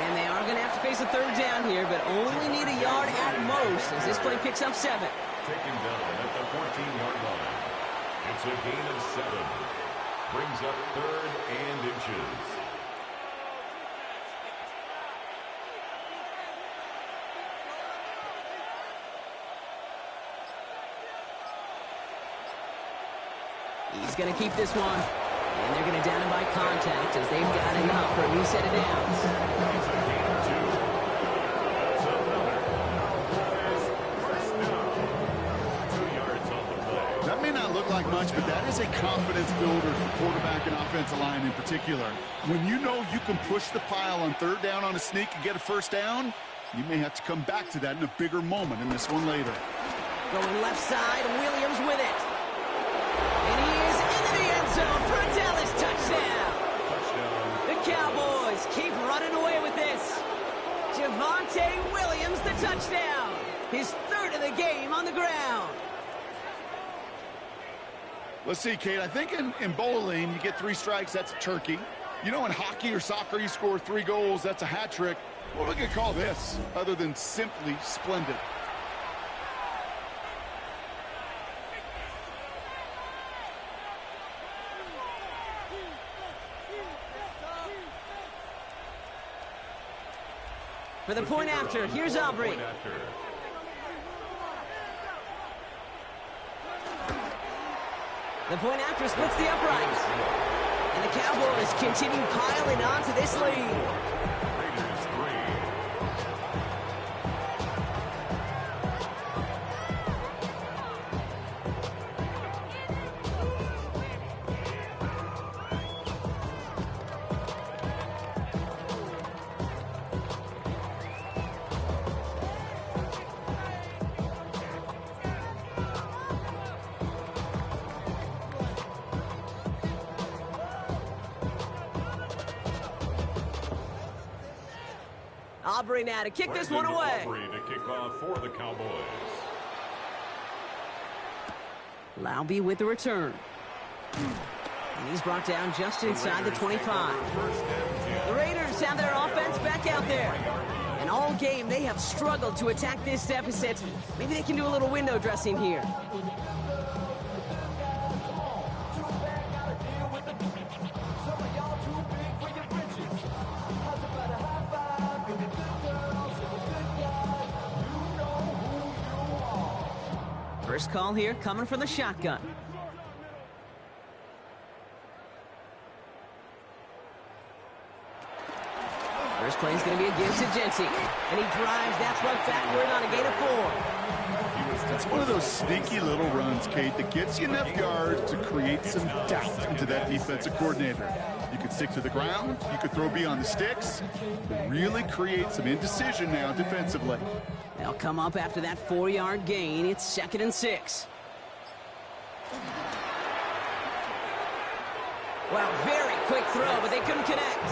And they are going to have to face a 3rd down here, but only need a yard at most as this play picks up 7. Taken down at the 14-yard line. It's a gain of 7. Brings up 3rd and inches. He's going to keep this one. And they're going to down him by contact as they've got enough for a new set of downs. It's a gain of 2. That's another. First down. 2 yards on the play. That may not look like much, but that is a confidence builder for quarterback and offensive line in particular. When you know you can push the pile on 3rd down on a sneak and get a 1st down, you may have to come back to that in a bigger moment in this one later. Going left side, Williams with it. And he is into the end zone for a Dallas touchdown. The Cowboys keep running away with this. Javonte Williams, the touchdown. His 3rd of the game on the ground. Let's see, Kate. I think in bowling, you get 3 strikes, that's a turkey. You know, in hockey or soccer, you score 3 goals, that's a hat trick. What are we going to call this other than simply splendid? For the point after, here's Aubrey. The point after splits the uprights. And the Cowboys continue piling on to this lead. Raiders 3. Aubrey now to kick this one away. Aubrey to kick off for the Cowboys. Laube with the return. And he's brought down just inside the 25. The Raiders have their offense back out there. And all game, they have struggled to attack this deficit. Maybe they can do a little window dressing here. First call here coming from the shotgun. First play is going to be a give to Genty. And he drives that truck backward on a gain of 4. It's one of those sneaky little runs, Kate, that gets you enough yards to create some doubt into that defensive coordinator. You could stick to the ground, you could throw beyond the sticks, but really create some indecision now defensively. They'll come up after that 4-yard gain. It's 2nd and 6. Wow, very quick throw, but they couldn't connect.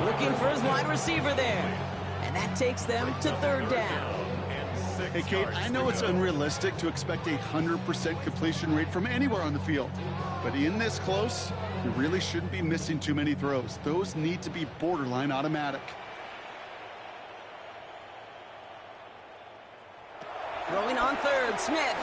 Looking for his wide receiver there. And that takes them to 3rd down. Hey, Kate, I know it's unrealistic to expect a 100% completion rate from anywhere on the field. But in this close, you really shouldn't be missing too many throws. Those need to be borderline automatic. Throwing on 3rd, Smith.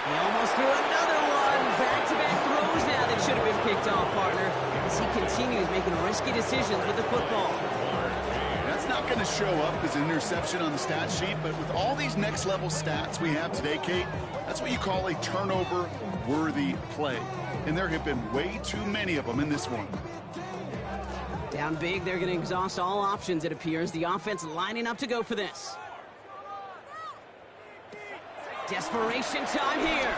He almost threw another one. Back-to-back throws now that should have been picked off, partner, as he continues making risky decisions with the football. That's not going to show up as an interception on the stat sheet, but with all these next-level stats we have today, Kate, that's what you call a turnover-worthy play. And there have been way too many of them in this one. Down big, they're going to exhaust all options, it appears. The offense lining up to go for this. Desperation time here.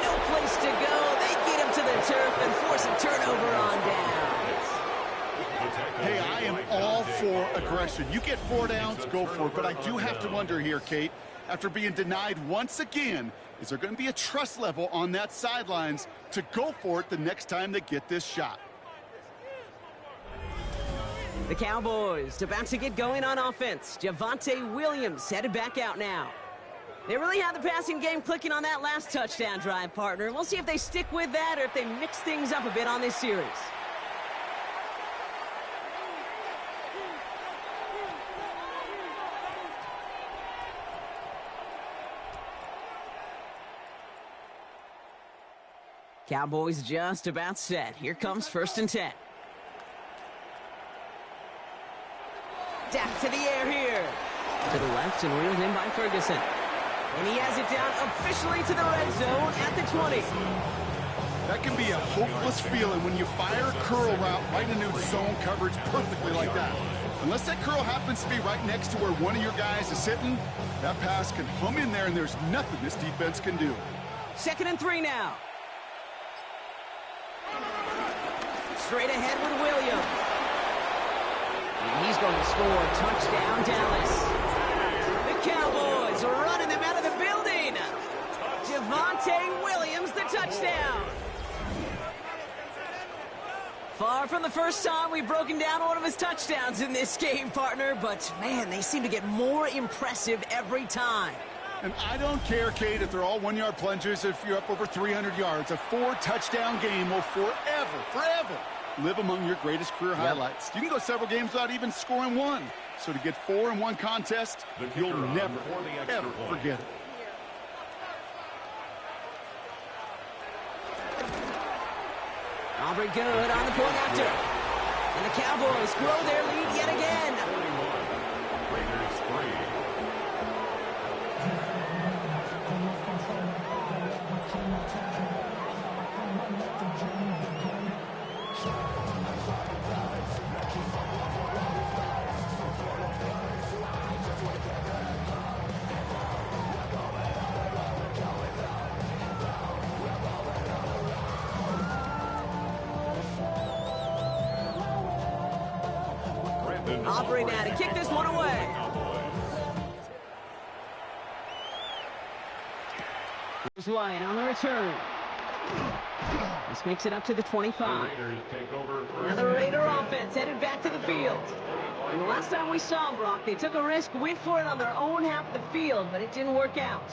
No place to go. They get him to the turf and force a turnover on down. Hey, I am all for aggression. You get 4 downs, go for it. But I do have to wonder here, Kate, after being denied once again, is there going to be a trust level on that sidelines to go for it the next time they get this shot? The Cowboys about to get going on offense. Javonte Williams headed back out now. They really had the passing game clicking on that last touchdown drive, partner. We'll see if they stick with that or if they mix things up a bit on this series. Cowboys just about set. Here comes 1st and 10. Dack to the air here. To the left and reeled in by Ferguson. And he has it down officially to the red zone at the 20. That can be a hopeless feeling when you fire a curl route right into zone coverage perfectly like that. Unless that curl happens to be right next to where one of your guys is sitting, that pass can hum in there and there's nothing this defense can do. 2nd and 3 now. Straight ahead with Williams. And he's going to score. Touchdown, Dallas. The Cowboys are running them out of the building. Javonte Williams, the touchdown. Far from the first time we've broken down one of his touchdowns in this game, partner. But, man, they seem to get more impressive every time. And I don't care, Kate, if they're all 1-yard plunges, if you're up over 300 yards. A 4-touchdown game will forever live among your greatest career highlights. You can go several games without even scoring one. So to get 4 in one contest, you'll never, ever forget it. Aubrey good on the point after. And the Cowboys grow their lead yet again. Raiders 3. Aubrey now to kick this one away. Here's White on the return. This makes it up to the 25. Now the Raider offense headed back to the field. And the last time we saw Brock, they took a risk, went for it on their own half of the field, but it didn't work out.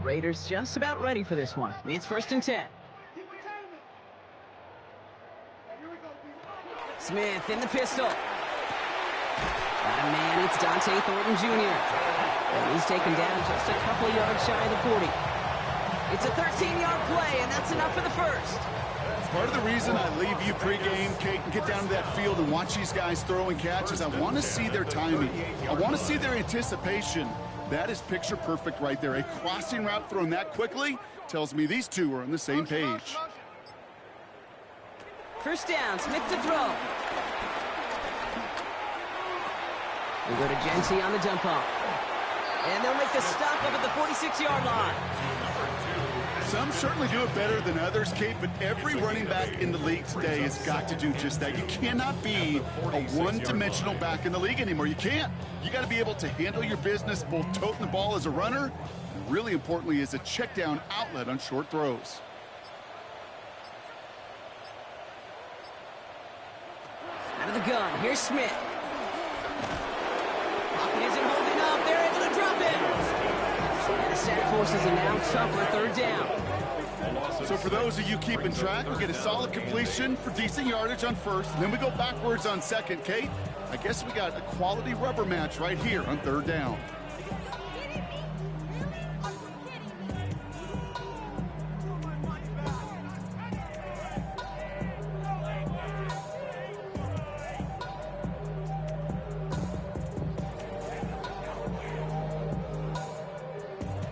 Raiders just about ready for this one. It's 1st and 10. Smith in the pistol. Got a man, it's Dante Thornton Jr. And he's taken down just a couple yards shy of the 40. It's a 13-yard play, and that's enough for the first. Part of the reason I leave you pregame, Kate, and get down to that field and watch these guys throw and catch is I want to see their timing. I want to see their anticipation. That is picture perfect right there. A crossing route thrown that quickly tells me these two are on the same page. First down, Smith to throw. We go to Genty on the dump off. And they'll make the stop up at the 46-yard line. Some certainly do it better than others, Kate, but every running back in the league today has got to do just that. You cannot be a one-dimensional back in the league anymore. You can't. You got to be able to handle your business, both toting the ball as a runner, and really importantly as a check-down outlet on short throws. Out of the gun, here's Smith. Pocket isn't holding up. They're able to drop it. And the sack forces a now tougher 3rd down. So for those of you keeping track, we get a solid completion for decent yardage on 1st, and then we go backwards on 2nd, Kate. I guess we got a quality rubber match right here on 3rd down.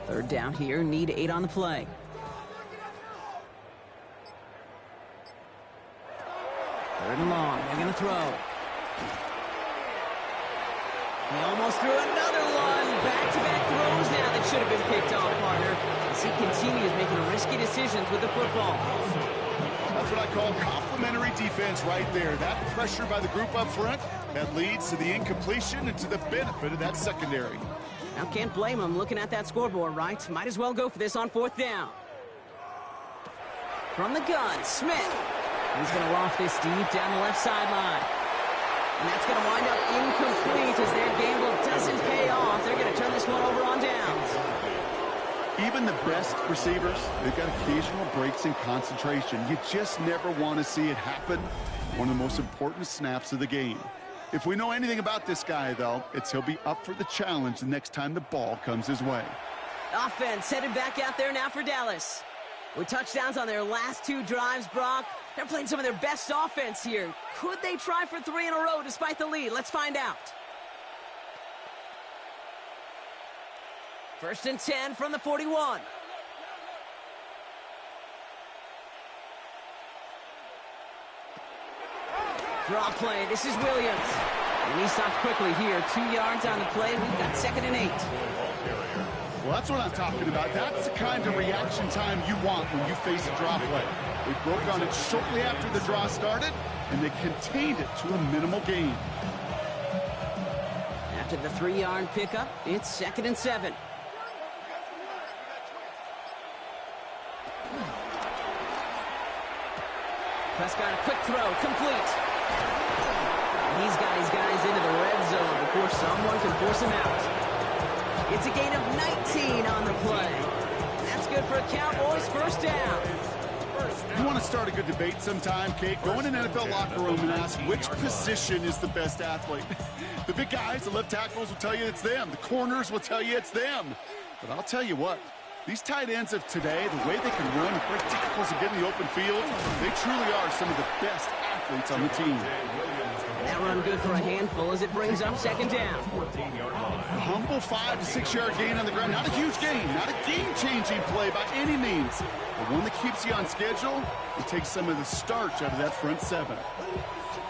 Third down here, need 8 on the play. Third and long, they're going to throw. He almost threw another one. Back-to-back throws now that should have been picked off, partner, as he continues making risky decisions with the football. That's what I call complimentary defense right there. That pressure by the group up front, that leads to the incompletion and to the benefit of that secondary. Now, can't blame him looking at that scoreboard, right? Might as well go for this on 4th down. From the gun, Smith. He's going to loft this deep down the left sideline. And that's going to wind up incomplete as their gamble doesn't pay off. They're going to turn this one over on downs. Even the best receivers, they've got occasional breaks in concentration. You just never want to see it happen. One of the most important snaps of the game. If we know anything about this guy, though, it's he'll be up for the challenge the next time the ball comes his way. Offense headed back out there now for Dallas. With touchdowns on their last 2 drives, Brock, they're playing some of their best offense here. Could they try for 3 in a row despite the lead? Let's find out. 1st and 10 from the 41. Draw play. This is Williams. And he stopped quickly here. 2 yards on the play. We've got 2nd and 8. Well, that's what I'm talking about. That's the kind of reaction time you want when you face a draw play. They broke on it shortly after the draw started, and they contained it to a minimal gain. After the 3-yard pickup, it's 2nd and 7. Prescott, a quick throw, complete. He's got his guys into the red zone before someone can force him out. It's a gain of 19 on the play. That's good for a Cowboys 1st down. You want to start a good debate sometime, Kate? Go in an NFL locker room and ask which position is the best athlete. The big guys, the left tackles will tell you it's them. The corners will tell you it's them. But I'll tell you what, these tight ends of today, the way they can run, break tackles, and get in the open field, they truly are some of the best athletes on the team. That run good for a handful as it brings up 2nd down. A humble 5 to 6 yard gain on the ground. Not a huge gain, not a game-changing play by any means, but one that keeps you on schedule and takes some of the starch out of that front 7.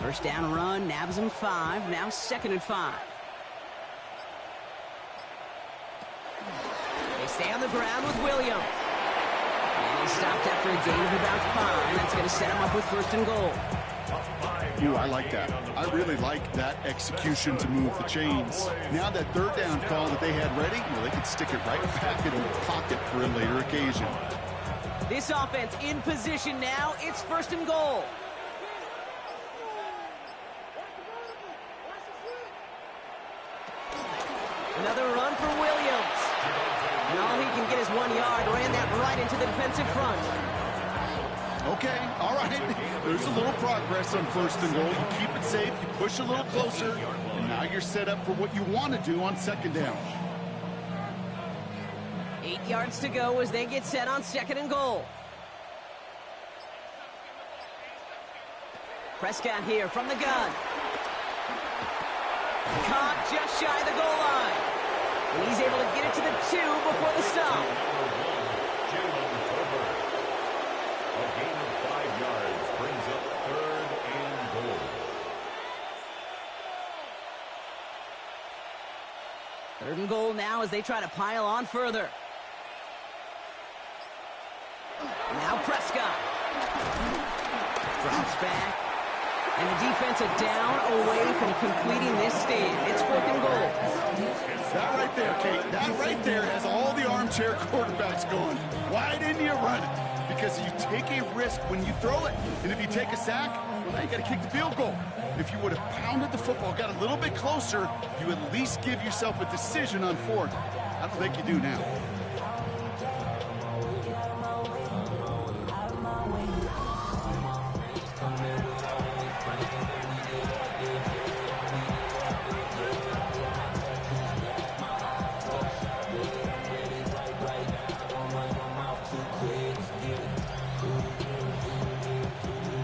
1st down run, nabs him 5, now 2nd and 5. They stay on the ground with Williams. And he stopped after a gain of about 5. That's going to set him up with 1st and goal. Ooh, I like that. I really like that execution to move the chains. Now that 3rd down call that they had ready, well, they could stick it right back in the pocket for a later occasion. This offense in position now. It's 1st and goal. Another run for Williams. And all he can get is 1 yard. Ran that right into the defensive front. Okay, all right. There's a little progress on 1st and goal. You keep it safe, you push a little closer, and now you're set up for what you want to do on 2nd down. 8 yards to go as they get set on 2nd and goal. Prescott here from the gun. Caught just shy of the goal line. And he's able to get it to the 2 before the stop. A gain of 5 yards brings up 3rd and goal. 3rd and goal now as they try to pile on further. Now Prescott. Drops back. And the defense a down away from completing this stand. It's 4th and goal. That right there, Kate, that right there has all the armchair quarterbacks going. Why didn't you run it? Because you take a risk when you throw it. And if you take a sack, well, now you got to kick the field goal. If you would have pounded the football, got a little bit closer, you at least give yourself a decision on 4th. I don't think you do now.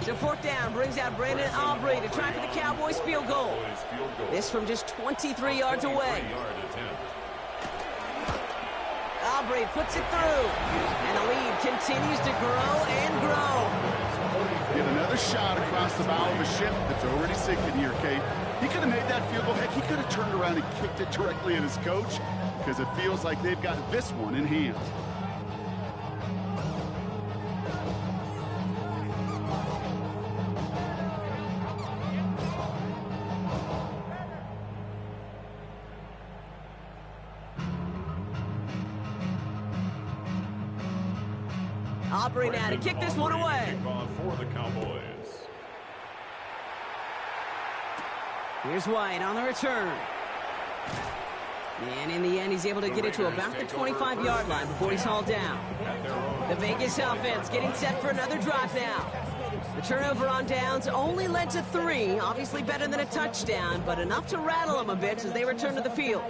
So 4th down brings out Brandon Aubrey to try for the Cowboys field goal. This from just 23 yards away. Aubrey puts it through. And the lead continues to grow and grow. Get another shot across the bow of a ship that's already sinking here, Kate. He could have made that field goal. Heck, he could have turned around and kicked it directly at his coach because it feels like they've got this one in hand. Aubrey now to kick this one away. For the Cowboys. Here's White on the return. And in the end, he's able to get it to about the 25-yard line before he's hauled down. The Vegas offense getting set for another drive now. The turnover on downs only led to 3. Obviously better than a touchdown, but enough to rattle them a bit as they return to the field.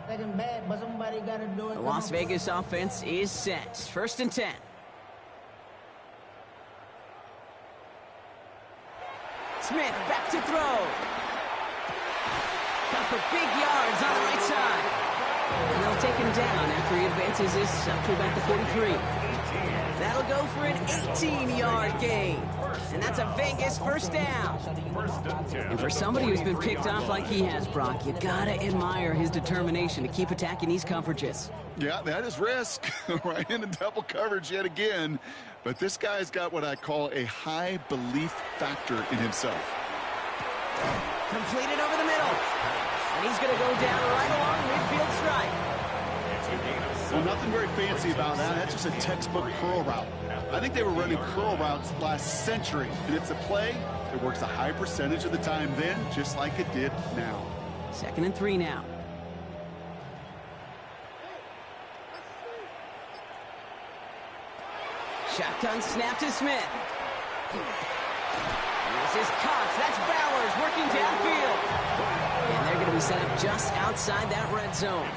The Las Vegas offense is set. 1st and 10. Smith back to throw. Got for big yards on the right side. And they'll take him down after he advances this up to about the 43. That'll go for an 18-yard gain. And that's a Vegas 1st down. And for somebody who's been picked off like he has, Brock, you gotta admire his determination to keep attacking these coverages. Yeah, that is risk. Right into double coverage yet again. But this guy's got what I call a high belief factor in himself. Completed over the middle. And he's going to go down right along midfield strike. Well, nothing very fancy about that. That's just a textbook curl route. I think they were running curl routes last century. And it's a play that works a high percentage of the time then, just like it did now. 2nd and 3 now. Shotgun snap to Smith. This is Cox. That's Bowers working downfield. And they're going to be set up just outside that red zone.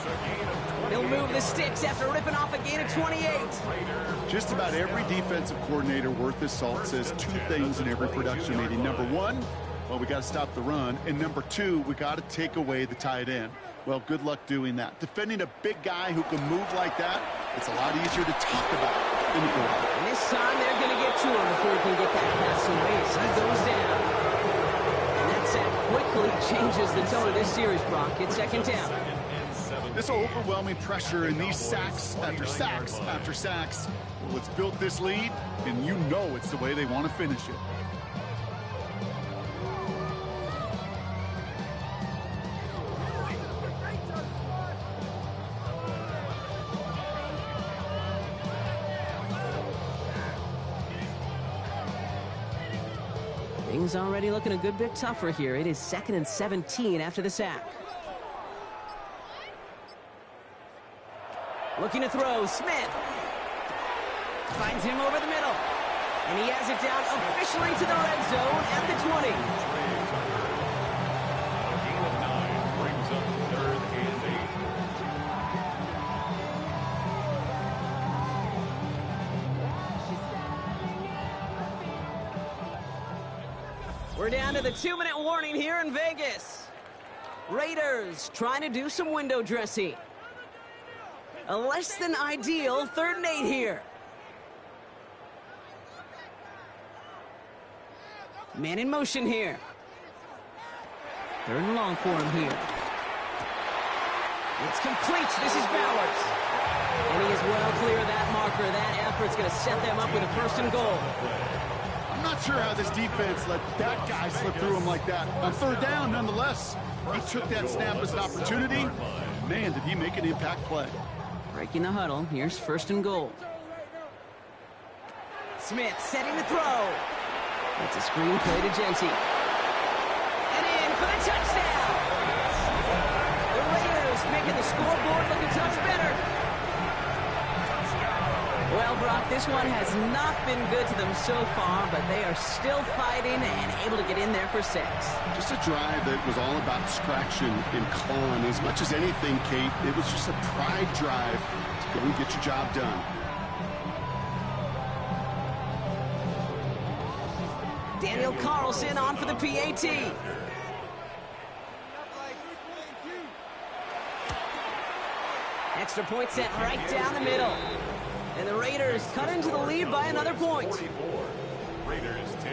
They'll move the sticks after ripping off a gain of 28. Just about every defensive coordinator worth his salt says 2 things in every production meeting. Number 1, well, we got to stop the run. And number 2, we got to take away the tight end. Well, good luck doing that. Defending a big guy who can move like that, it's a lot easier to talk about than to go out. And this time they're going to get to him before he can get that pass away as he goes down. And that sack quickly changes the tone of this series, Brock. It's 2nd down. This overwhelming pressure and these sacks after sacks after sacks, well, it's built this lead, and you know it's the way they want to finish it. Things already looking a good bit tougher here. It is 2nd and 17 after the sack. Looking to throw, Smith. Finds him over the middle. And he has it down officially to the red zone at the 20. A gain of 9 brings up 3rd and 8. We're down to the 2-minute warning here in Vegas. Raiders trying to do some window dressing. A less than ideal 3rd and 8 here. Man in motion here. 3rd and long for him here. It's complete. This is Bowers. And he is well clear of that marker. That effort's going to set them up with a 1st and goal. I'm not sure how this defense let that guy slip through him like that. On 3rd down, nonetheless, he took that snap as an opportunity. Man, did he make an impact play. Breaking the huddle. Here's 1st and goal. Smith setting the throw. That's a screen play to Genty. And in for the touchdown. The Raiders making the scoreboard look a touch better. Well, Brock, this one has not been good to them so far, but they are still fighting and able to get in there for 6. Just a drive that was all about scratching and clawing. As much as anything, Kate, it was just a pride drive to go and get your job done. Daniel Carlson on for the PAT. Extra point set right down the middle. And the Raiders cut into the lead by another point. 44. Raiders 10.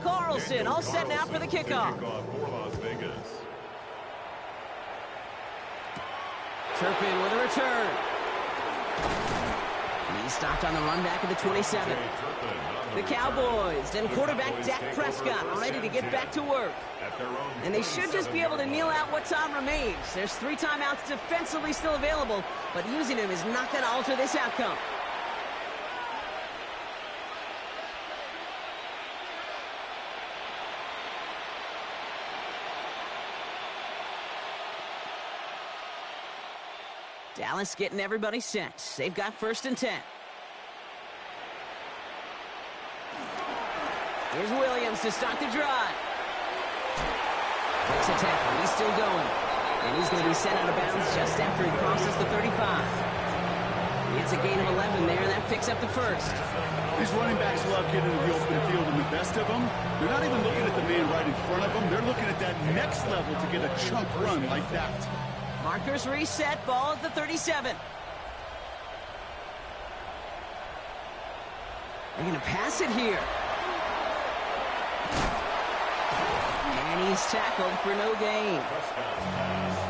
Carlson all set now for the kickoff. For Las Vegas. Turpin with a return. He's stopped on the run back at the 27. The Cowboys and quarterback Dak Prescott are ready to get back to work. And they should just be able to kneel out what time remains. There's 3 timeouts defensively still available, but using them is not going to alter this outcome. Dallas getting everybody set. They've got 1st and 10. Here's Williams to start the drive. Makes a tackle. He's still going. And he's going to be sent out of bounds just after he crosses the 35. It's a gain of 11 there, and that picks up the 1st. These running backs love getting into the open field, and the best of them, they're not even looking at the man right in front of them. They're looking at that next level to get a chunk run like that. Markers reset, ball at the 37. They're going to pass it here. And he's tackled for no gain.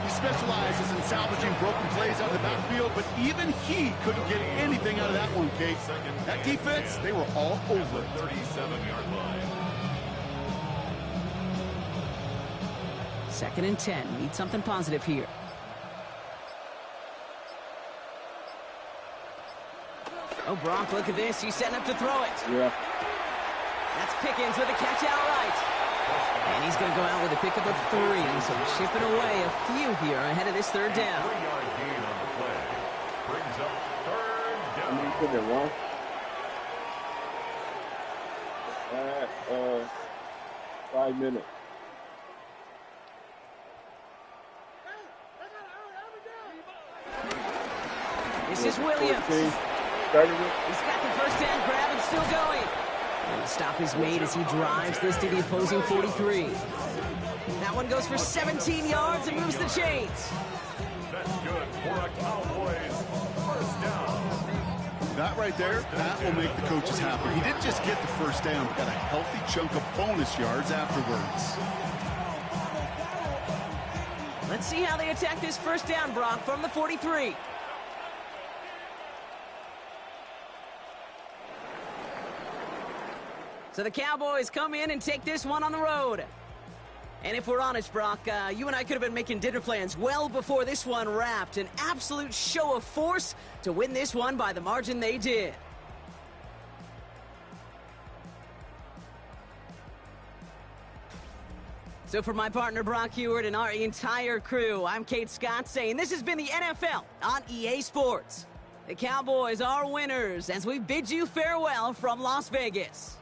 He specializes in salvaging broken plays out of the backfield, but even he couldn't get anything out of that one, Kate. That defense, they were all over it. 37-yard line. 2nd and 10. Need something positive here. Oh, Brock, look at this. He's setting up to throw it. Yeah. That's Pickens with a catch outright. And he's going to go out with a pickup of 3. So chipping away a few here ahead of this 3rd down. 3-yard gain on the play. Brings up 3rd down. How many put in one? 5 minutes. This is Williams. 14. He's got the 1st down grab and still going. And the stop is made as he drives this to the opposing 43. That one goes for 17 yards and moves the chains. That's good for a Cowboys 1st down. That right there, that will make the coaches happy. He didn't just get the first down, but got a healthy chunk of bonus yards afterwards. Let's see how they attack this first down, Brock, from the 43. So the Cowboys come in and take this one on the road. And if we're honest, Brock, you and I could have been making dinner plans well before this one wrapped. An absolute show of force to win this one by the margin they did. So for my partner Brock Heward and our entire crew, I'm Kate Scott saying this has been the NFL on EA Sports. The Cowboys are winners as we bid you farewell from Las Vegas.